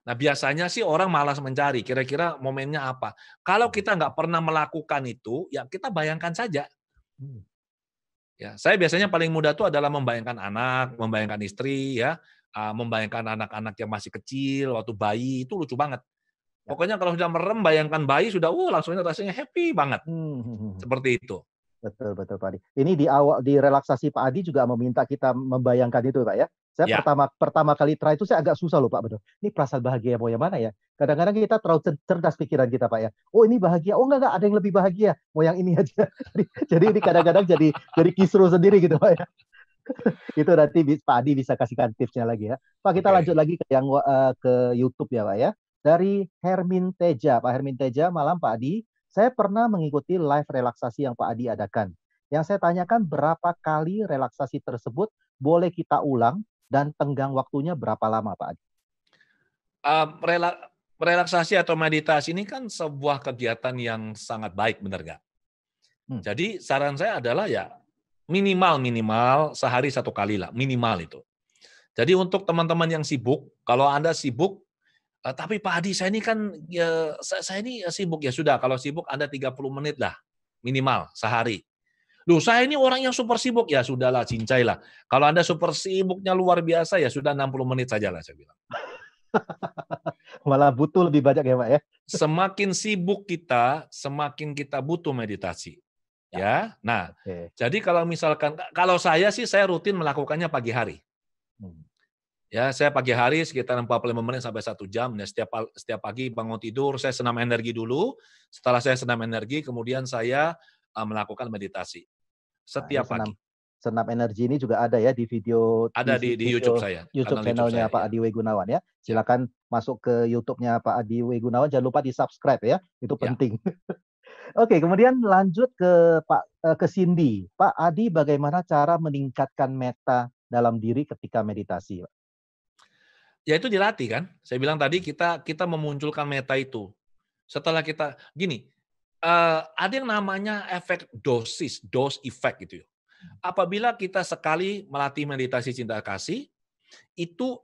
Nah, biasanya sih orang malas mencari, kira-kira momennya apa. Kalau kita nggak pernah melakukan itu, ya kita bayangkan saja. Ya, saya biasanya paling mudah itu adalah membayangkan anak, membayangkan istri, ya, membayangkan anak-anak yang masih kecil, waktu bayi, itu lucu banget. Ya. Pokoknya kalau sudah merem, bayangkan bayi sudah, langsung rasanya happy banget. Seperti itu. Betul, betul Pak Adi. Ini di relaksasi Pak Adi juga meminta kita membayangkan itu Pak ya. Saya Ya. pertama kali try itu saya agak susah loh Pak, betul. Ini perasaan bahagia mau yang mana ya? Kadang-kadang kita terlalu cerdas pikiran kita Pak ya. Oh ini bahagia, oh enggak ada yang lebih bahagia. Mau yang ini aja. Jadi ini kadang-kadang jadi kisruh sendiri gitu Pak ya. Itu nanti Pak Adi bisa kasihkan tipsnya lagi ya. Pak kita lanjut lagi ke yang ke YouTube ya Pak ya. Dari Hermin Teja, Pak Hermin Teja, malam Pak Adi. Saya pernah mengikuti live relaksasi yang Pak Adi adakan. Yang saya tanyakan berapa kali relaksasi tersebut boleh kita ulang dan tenggang waktunya berapa lama Pak Adi? Relaksasi atau meditasi ini kan sebuah kegiatan yang sangat baik, benar nggak? Jadi saran saya adalah ya minimal sehari 1 kali lah, minimal itu. Jadi untuk teman-teman yang sibuk, kalau Anda sibuk, tapi Pak Adi saya ini kan ya saya ini sibuk, ya sudah kalau sibuk Anda 30 menit lah minimal sehari. Loh saya ini orang yang super sibuk, ya sudahlah cincailah. Kalau Anda super sibuknya luar biasa ya sudah 60 menit sajalah saya bilang. Malah butuh lebih banyak ya Pak ya. Semakin sibuk kita, semakin kita butuh meditasi. Ya. Nah, jadi kalau misalkan kalau saya sih saya rutin melakukannya pagi hari. Ya, saya pagi hari sekitar 45 menit sampai 1 jam. Ya, setiap pagi bangun tidur, saya senam energi dulu. Setelah saya senam energi, kemudian saya melakukan meditasi. Setiap pagi. Senam energi ini juga ada ya di video. Ada di YouTube saya. YouTube channelnya Pak Adi W. Gunawan ya. Silakan masuk ke YouTube-nya Pak Adi W. Gunawan. Jangan lupa di-subscribe ya. Itu penting. Oke, kemudian lanjut ke Cindy. Pak Adi, bagaimana cara meningkatkan meta dalam diri ketika meditasi? Ya itu dilatih kan. Saya bilang tadi kita memunculkan meta itu. Setelah kita gini, ada yang namanya efek dose effect gitu ya. Apabila kita sekali melatih meditasi cinta kasih, itu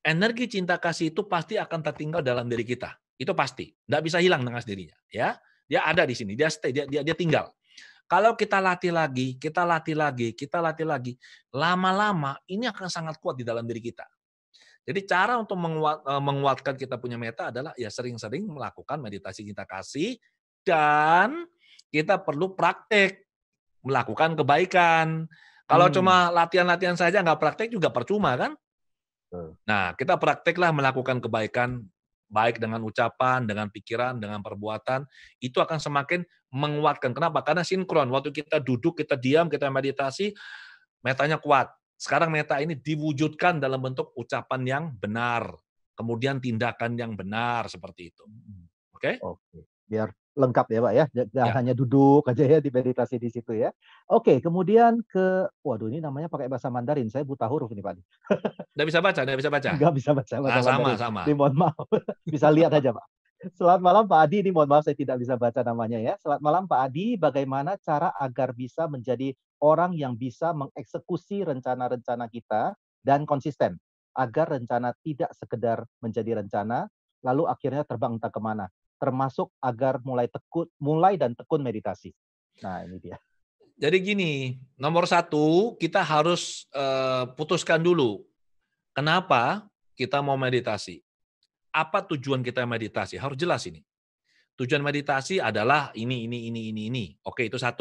energi cinta kasih itu pasti akan tertinggal dalam diri kita. Itu pasti, nggak bisa hilang dengan sendirinya. Ya, dia ada di sini, dia stay, dia tinggal. Kalau kita latih lagi, lama-lama ini akan sangat kuat di dalam diri kita. Jadi cara untuk menguatkan kita punya meta adalah ya sering-sering melakukan meditasi cinta kasih dan kita perlu praktek melakukan kebaikan. Kalau cuma latihan-latihan saja nggak praktek juga percuma kan? Nah, kita prakteklah melakukan kebaikan baik dengan ucapan, dengan pikiran, dengan perbuatan, itu akan semakin menguatkan. Kenapa? Karena sinkron. Waktu kita duduk, kita diam, kita meditasi, metanya kuat. Sekarang meta ini diwujudkan dalam bentuk ucapan yang benar, kemudian tindakan yang benar, seperti itu. Oke? Oke, biar lengkap ya Pak ya, jangan hanya duduk aja ya di meditasi di situ ya. Oke, kemudian waduh ini namanya pakai bahasa Mandarin, saya buta huruf ini Pak. Nggak bisa baca? Nggak bisa baca bahasa Mandarin. Sama. Ini mohon maaf, bisa lihat aja Pak. Selamat malam Pak Adi, ini mohon maaf saya tidak bisa baca namanya ya. Selamat malam Pak Adi, bagaimana cara agar bisa menjadi orang yang bisa mengeksekusi rencana-rencana kita dan konsisten, agar rencana tidak sekedar menjadi rencana, lalu akhirnya terbang entah kemana, termasuk agar mulai dan tekun meditasi. Nah ini dia. Jadi gini, nomor 1 kita harus putuskan dulu kenapa kita mau meditasi. Apa tujuan kita meditasi? Harus jelas ini. Tujuan meditasi adalah ini. Oke, itu 1.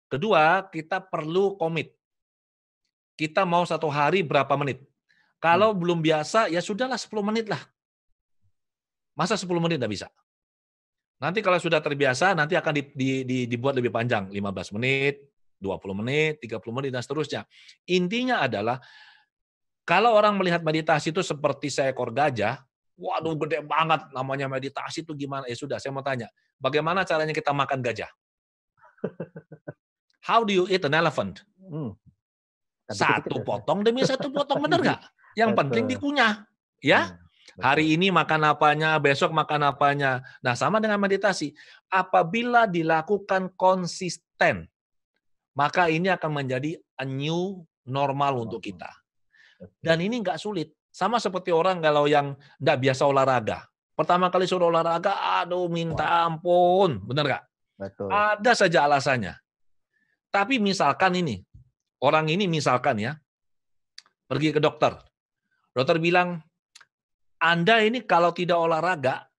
Kedua, kita perlu komit. Kita mau 1 hari berapa menit. Kalau belum biasa, ya sudahlah 10 menit lah. Masa 10 menit nggak bisa? Nanti kalau sudah terbiasa, nanti akan dibuat lebih panjang. 15 menit, 20 menit, 30 menit, dan seterusnya. Intinya adalah, kalau orang melihat meditasi itu seperti seekor gajah, waduh gede banget, namanya meditasi itu gimana? Ya sudah, saya mau tanya, bagaimana caranya kita makan gajah? How do you eat an elephant? Satu potong demi satu potong, benar nggak? Yang penting dikunyah. Ya, hari ini makan apanya, besok makan apanya. Nah, sama dengan meditasi. Apabila dilakukan konsisten, maka ini akan menjadi a new normal untuk kita. Dan ini nggak sulit. Sama seperti orang kalau yang nggak biasa olahraga. Pertama kali suruh olahraga, aduh minta ampun. Benar nggak? Betul. Ada saja alasannya. Tapi misalkan ini, orang ini misalkan ya, pergi ke dokter. Dokter bilang, Anda ini kalau tidak olahraga,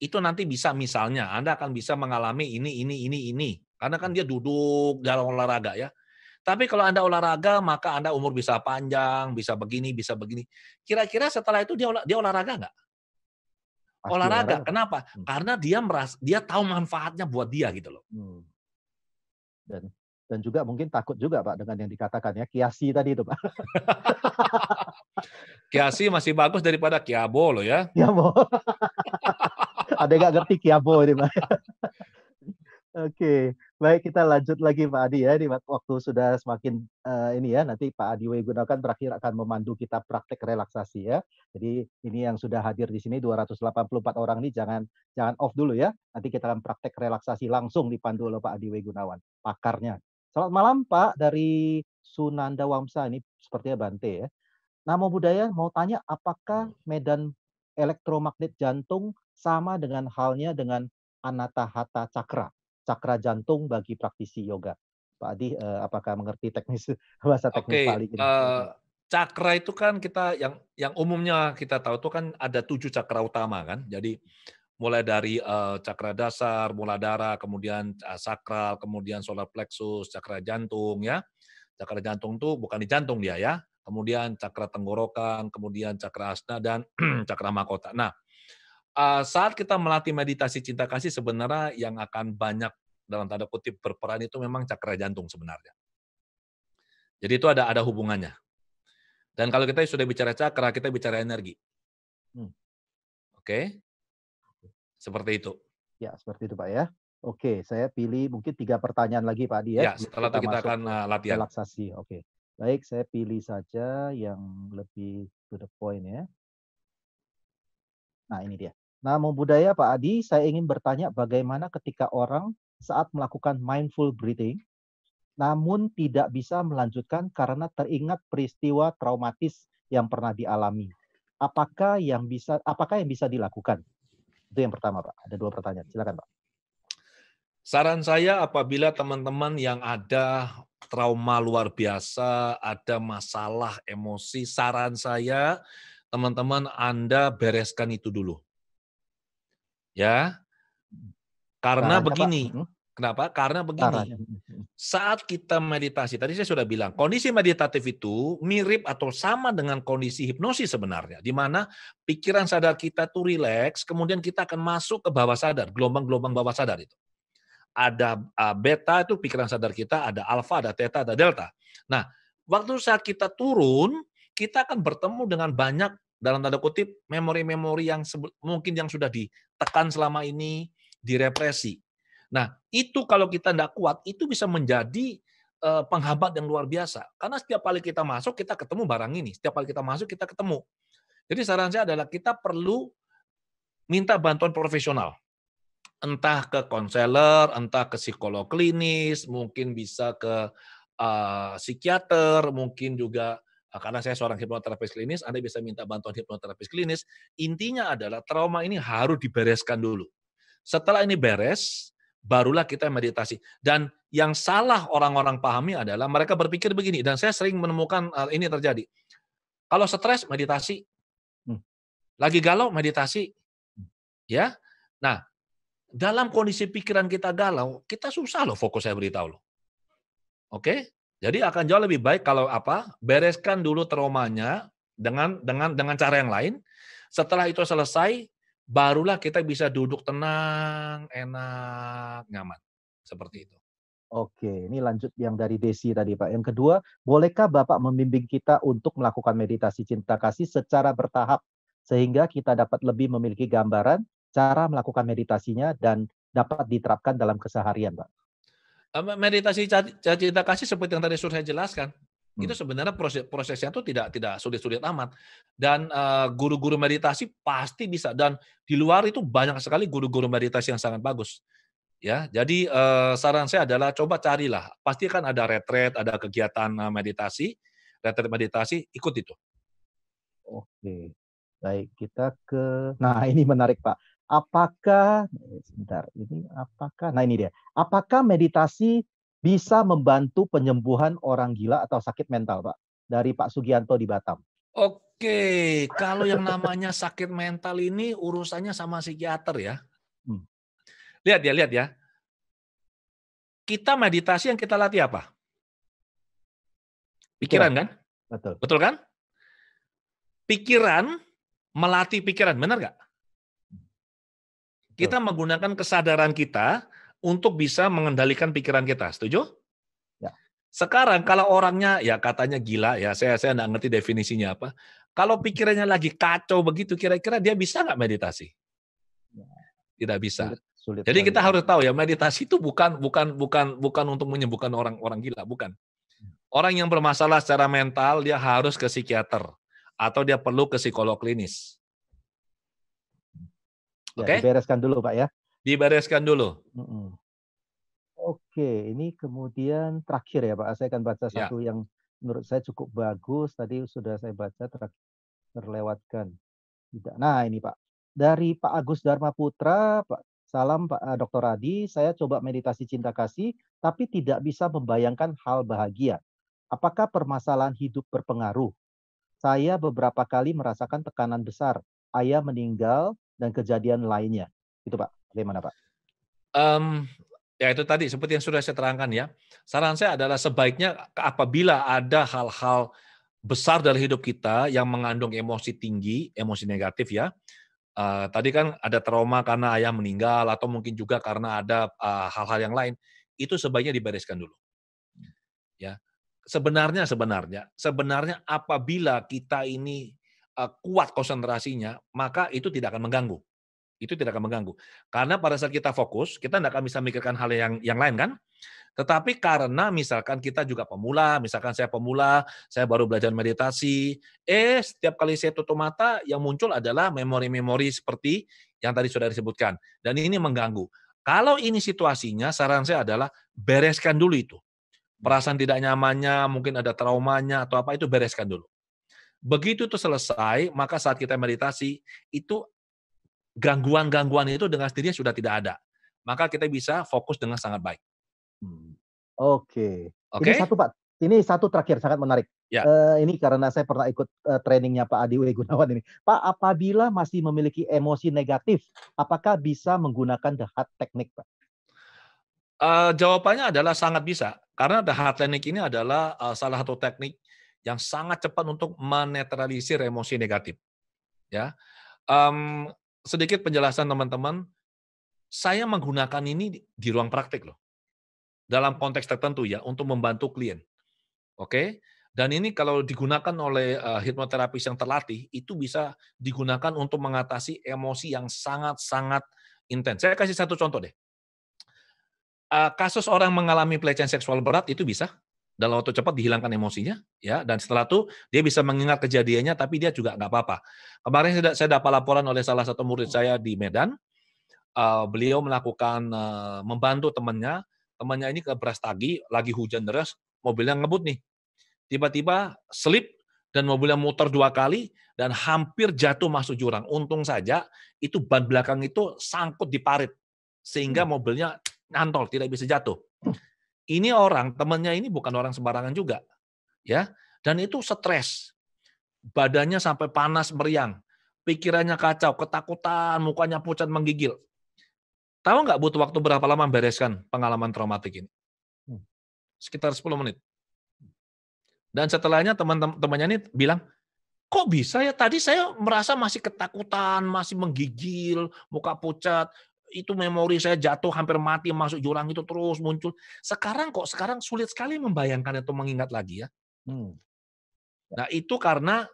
itu nanti bisa misalnya Anda akan bisa mengalami ini. Karena kan dia duduk dalam olahraga ya. Tapi kalau Anda olahraga, maka Anda umur bisa panjang, bisa begini, bisa begini. Kira-kira setelah itu dia olahraga nggak? Pasti Olahraga. olahraga, Pak. Kenapa? Karena dia tahu manfaatnya buat dia gitu loh. Hmm. Dan juga mungkin takut juga Pak dengan yang dikatakan ya, kiasi tadi itu Pak. Kiasi masih bagus daripada Kiabo loh ya. Kiabo. Ada yang nggak ngerti Kiabo ini Pak. Oke, baik kita lanjut lagi Pak Adi ya. Di waktu sudah semakin ini ya, nanti Pak Adi Gunawan terakhir akan memandu kita praktek relaksasi ya. Jadi ini yang sudah hadir di sini 284 orang ini jangan off dulu ya. Nanti kita akan praktek relaksasi langsung dipandu oleh Pak Adi Gunawan, pakarnya. Selamat malam Pak dari Sunanda Wamsa, ini sepertinya Bante ya. Namo Buddhaya mau tanya apakah medan elektromagnet jantung sama dengan halnya dengan Anatahata cakra jantung bagi praktisi yoga. Pak Adi, apakah mengerti teknis bahasa teknis Pak Oke, Ali ini? cakra itu kan kita yang umumnya kita tahu itu kan ada 7 cakra utama kan. Jadi mulai dari cakra dasar, muladhara, kemudian sakral, kemudian solar plexus, cakra jantung ya. Cakra jantung tuh bukan di jantung dia ya. Kemudian cakra tenggorokan, kemudian cakra asna dan cakra mahkota. Nah, saat kita melatih meditasi cinta kasih sebenarnya yang akan banyak dalam tanda kutip berperan itu memang cakra jantung sebenarnya. Jadi itu ada hubungannya. Dan kalau kita sudah bicara cakra, kita bicara energi. Oke? Seperti itu. Ya, seperti itu Pak ya. Oke, saya pilih mungkin 3 pertanyaan lagi Pak Adi ya, Ya, sebelum setelah kita itu kita masuk akan ke latihan. relaksasi. Oke. Baik, saya pilih saja yang lebih to the point ya. Nah, ini dia. Namo Buddhaya Pak Adi, saya ingin bertanya bagaimana ketika orang saat melakukan mindful breathing, namun tidak bisa melanjutkan karena teringat peristiwa traumatis yang pernah dialami. Apakah yang bisa dilakukan? Itu yang pertama, Pak. Ada 2 pertanyaan. Silakan, Pak. Saran saya apabila teman-teman yang ada trauma luar biasa, ada masalah emosi, saran saya teman-teman Anda bereskan itu dulu. Ya, karena Caranya, Pak? begini. Kenapa? Karena begini. Caranya. Saat kita meditasi, tadi saya sudah bilang, kondisi meditatif itu mirip atau sama dengan kondisi hipnosis sebenarnya, di mana pikiran sadar kita tuh rileks, kemudian kita akan masuk ke bawah sadar, gelombang-gelombang bawah sadar itu. Ada beta itu pikiran sadar kita, ada alfa, ada theta, ada delta. Nah, waktu saat kita turun, kita akan bertemu dengan banyak dalam tanda kutip memori-memori yang mungkin yang sudah ditekan selama ini, direpresi. Nah, itu kalau kita tidak kuat, itu bisa menjadi penghambat yang luar biasa. Karena setiap kali kita masuk, kita ketemu barang ini. Setiap kali kita masuk, kita ketemu. Jadi saran saya adalah kita perlu minta bantuan profesional. Entah ke konselor, entah ke psikolog klinis, mungkin bisa ke psikiater, mungkin juga karena saya seorang hipnoterapis klinis, Anda bisa minta bantuan hipnoterapis klinis. Intinya adalah trauma ini harus dibereskan dulu. Setelah ini beres, barulah kita meditasi. Dan yang salah orang-orang pahami adalah mereka berpikir begini, dan saya sering menemukan ini terjadi. Kalau stres, meditasi. Lagi galau, meditasi. Ya. Nah, dalam kondisi pikiran kita galau, kita susah loh fokus, saya beritahu loh. Oke? Jadi akan jauh lebih baik kalau bereskan dulu traumanya dengan cara yang lain. Setelah itu selesai, barulah kita bisa duduk tenang, enak, nyaman. Seperti itu. Oke, ini lanjut yang dari Desi tadi, Pak. Yang kedua, bolehkah Bapak membimbing kita untuk melakukan meditasi cinta kasih secara bertahap sehingga kita dapat lebih memiliki gambaran cara melakukan meditasinya dan dapat diterapkan dalam keseharian, Pak? Meditasi cinta kasih seperti yang tadi sudah saya jelaskan. Itu sebenarnya prosesnya itu tidak sulit-sulit amat. Dan guru-guru meditasi pasti bisa, dan di luar itu banyak sekali guru-guru meditasi yang sangat bagus. Ya, jadi saran saya adalah coba carilah. Pasti kan ada retret, ada kegiatan meditasi, retret meditasi, ikut itu. Oke. Baik, kita ke nah ini menarik, Pak. Apakah sebentar, nah ini dia. Apakah meditasi bisa membantu penyembuhan orang gila atau sakit mental, Pak? Dari Pak Sugianto di Batam. Oke, kalau yang namanya sakit mental ini urusannya sama psikiater ya. Hmm, Lihat ya. Kita meditasi yang kita latih apa? pikiran, Pikiran kan? betul. Betul kan? Pikiran melatih pikiran, benar nggak? Betul. Kita menggunakan kesadaran kita untuk bisa mengendalikan pikiran kita, setuju? Ya. Sekarang kalau orangnya ya katanya gila ya, saya nggak ngerti definisinya apa. Kalau pikirannya lagi kacau begitu, kira-kira dia bisa nggak meditasi? Ya, Tidak bisa. sulit, sulit Jadi sekali kita ya. harus tahu ya, meditasi itu bukan untuk menyembuhkan orang gila, bukan. Orang yang bermasalah secara mental dia harus ke psikiater atau dia perlu ke psikolog klinis. Ya, Oke? dibereskan dulu Pak ya. Dibereskan dulu. Mm-mm. Oke, ini kemudian terakhir ya Pak. Saya akan baca Ya. satu yang menurut saya cukup bagus. Tadi sudah saya baca terlewatkan. Tidak. Nah, ini Pak. Dari Pak Agus Dharma Putra, Pak. Salam Pak Dr. Adi. Saya coba meditasi cinta kasih, tapi tidak bisa membayangkan hal bahagia. Apakah permasalahan hidup berpengaruh? Saya beberapa kali merasakan tekanan besar, ayah meninggal, dan kejadian lainnya. Itu Pak. Bagaimana Pak? Ya itu tadi seperti yang sudah saya terangkan ya. Saran saya adalah sebaiknya apabila ada hal-hal besar dalam hidup kita yang mengandung emosi tinggi, emosi negatif ya. Tadi kan ada trauma karena ayah meninggal atau mungkin juga karena ada hal-hal yang lain, itu sebaiknya dibereskan dulu. Ya. Sebenarnya apabila kita ini kuat konsentrasinya, maka itu tidak akan mengganggu. Itu tidak akan mengganggu. Karena pada saat kita fokus, kita tidak akan bisa mikirkan hal yang lain kan? Tetapi karena misalkan kita juga pemula, misalkan saya pemula, saya baru belajar meditasi, setiap kali saya tutup mata, yang muncul adalah memori-memori seperti yang tadi sudah disebutkan. Dan ini mengganggu. Kalau ini situasinya, saran saya adalah bereskan dulu itu. Perasaan tidak nyamannya, mungkin ada traumanya atau apa, itu bereskan dulu. Begitu itu selesai, maka saat kita meditasi, itu gangguan-gangguan itu dengan sendirinya sudah tidak ada. Maka kita bisa fokus dengan sangat baik. Oke. Ini Oke? satu Pak, ini satu terakhir sangat menarik. Ya. Ini karena saya pernah ikut trainingnya Pak Adi W. Gunawan ini. Pak, apabila masih memiliki emosi negatif, apakah bisa menggunakan the heart technique, Pak? Jawabannya adalah sangat bisa, karena the heart technique ini adalah salah satu teknik yang sangat cepat untuk menetralisir emosi negatif. Ya, um, sedikit penjelasan teman-teman, saya menggunakan ini di ruang praktik loh, dalam konteks tertentu ya, untuk membantu klien. Oke, dan ini kalau digunakan oleh hipnoterapis yang terlatih, itu bisa digunakan untuk mengatasi emosi yang sangat-sangat intens. Saya kasih satu contoh deh. Kasus orang mengalami pelecehan seksual berat itu bisa dalam waktu cepat dihilangkan emosinya, ya, dan setelah itu dia bisa mengingat kejadiannya, tapi dia juga nggak apa-apa. Kemarin saya dapat laporan oleh salah satu murid saya di Medan, beliau melakukan membantu temannya ini ke Brastagi, lagi hujan deras, mobilnya ngebut nih, tiba-tiba slip dan mobilnya muter 2 kali dan hampir jatuh masuk jurang. Untung saja itu ban belakang itu sangkut di parit, sehingga mobilnya nyantol, tidak bisa jatuh. Ini orang, temannya ini bukan orang sembarangan juga, ya. Dan itu stres, badannya sampai panas meriang, pikirannya kacau, ketakutan, mukanya pucat menggigil. Tahu nggak butuh waktu berapa lama membereskan pengalaman traumatik ini? Sekitar 10 menit. Dan setelahnya temannya ini bilang, kok bisa ya? Tadi saya merasa masih ketakutan, masih menggigil, muka pucat, itu memori saya jatuh hampir mati masuk jurang itu terus muncul. Sekarang sulit sekali membayangkan atau mengingat lagi ya. Hmm. Nah, itu karena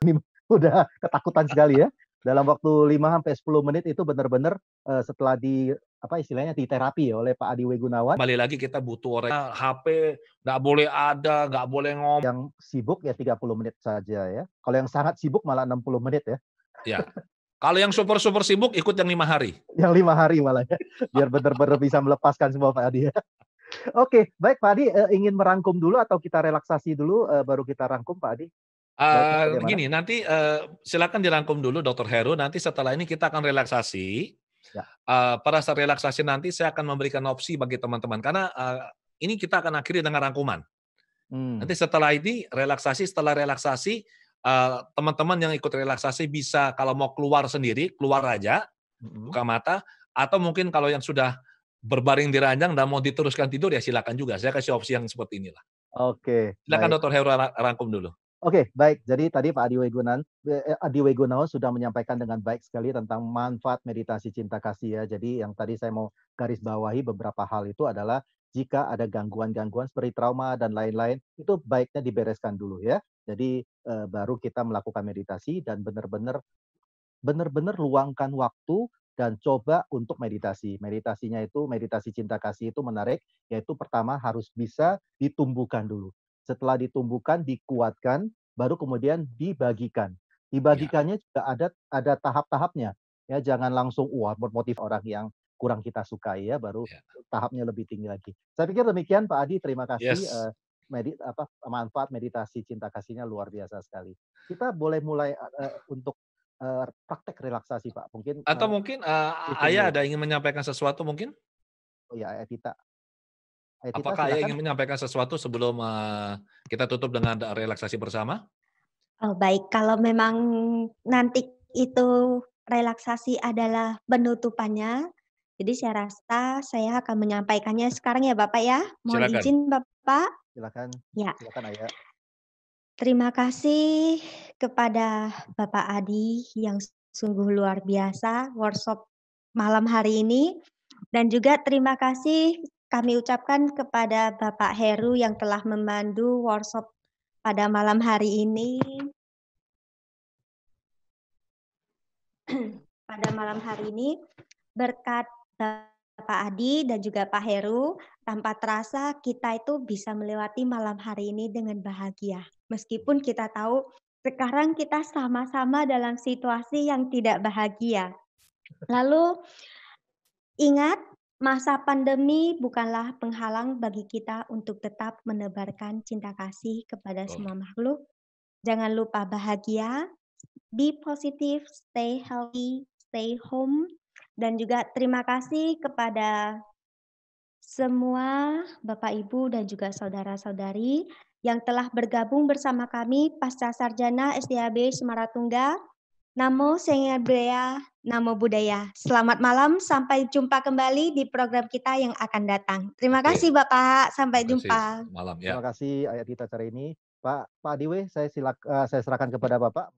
Udah ketakutan sekali ya. Dalam waktu 5-10 menit itu benar-benar setelah apa istilahnya diterapi ya oleh Pak Adi W. Gunawan. kembali lagi kita butuh orang HP nggak boleh ada, nggak boleh ngomong. Yang sibuk ya 30 menit saja ya. Kalau yang sangat sibuk malah 60 menit ya. Ya. Kalau yang super sibuk ikut yang 5 hari. Yang 5 hari malah ya. Biar benar-benar bisa melepaskan semua Pak Adi ya. Oke, baik Pak Adi, ingin merangkum dulu atau kita relaksasi dulu baru kita rangkum Pak Adi? Gini, nanti silakan dirangkum dulu Dr. Heru, nanti setelah ini kita akan relaksasi. Ya. Pada saat relaksasi nanti saya akan memberikan opsi bagi teman-teman, karena ini kita akan akhiri dengan rangkuman. Nanti setelah relaksasi, teman-teman yang ikut relaksasi bisa kalau mau keluar sendiri, keluar aja, Mhm. buka mata, atau mungkin kalau yang sudah berbaring di ranjang dan mau diteruskan tidur ya silakan juga. Saya kasih opsi yang seperti inilah. Oke, Silakan baik. Dokter Heru rangkum dulu. Oke, baik. Jadi tadi Pak Adi Wegunawan sudah menyampaikan dengan baik sekali tentang manfaat meditasi cinta kasih ya. Jadi yang tadi saya mau garis bawahi beberapa hal itu adalah jika ada gangguan-gangguan seperti trauma dan lain-lain, itu baiknya dibereskan dulu ya. Jadi, baru kita melakukan meditasi dan benar-benar luangkan waktu dan coba untuk meditasi. Meditasinya itu meditasi cinta kasih itu menarik, yaitu pertama harus bisa ditumbuhkan dulu. Setelah ditumbuhkan, dikuatkan, baru kemudian dibagikan. Ya, Dibagikannya juga ada tahap-tahapnya, ya jangan langsung wah bermotif orang yang kurang kita sukai ya, baru ya. tahapnya lebih tinggi lagi. Saya pikir demikian Pak Adi, terima kasih, Yes. manfaat meditasi cinta kasihnya luar biasa sekali. Kita boleh mulai, untuk praktek relaksasi, Pak. Mungkin, Atau mungkin, briefing Ayah dulu. ada ingin menyampaikan sesuatu mungkin? Oh ya, Ayatita Apakah Ayah silakan. ingin menyampaikan sesuatu sebelum, kita tutup dengan relaksasi bersama? Oh, baik. Kalau memang nanti itu relaksasi adalah penutupannya, jadi saya rasa saya akan menyampaikannya sekarang ya, Bapak, ya. Mohon Silakan. izin, Bapak. Silakan Ya, silakan, Ayah. terima kasih kepada Bapak Adi yang sungguh luar biasa workshop malam hari ini, dan juga terima kasih kami ucapkan kepada Bapak Heru yang telah memandu workshop pada malam hari ini. Pada malam hari ini, berkat Bapak Adi dan juga Pak Heru, tanpa terasa kita itu bisa melewati malam hari ini dengan bahagia. Meskipun kita tahu sekarang kita sama-sama dalam situasi yang tidak bahagia. Lalu ingat, masa pandemi bukanlah penghalang bagi kita untuk tetap menebarkan cinta kasih kepada Betul. semua makhluk. Jangan lupa bahagia, be positive, stay healthy, stay home, dan juga terima kasih kepada semua Bapak, Ibu, dan juga saudara-saudari yang telah bergabung bersama kami Pasca Sarjana SDAB Semaratungga. Namo Sengya Budaya, Namo Buddhaya. Selamat malam, sampai jumpa kembali di program kita yang akan datang. Terima Oke, kasih Bapak, sampai terima kasih. jumpa. Malam, ya. Terima kasih Ayatita hari ini. Pak Adiwe, saya serahkan kepada Bapak.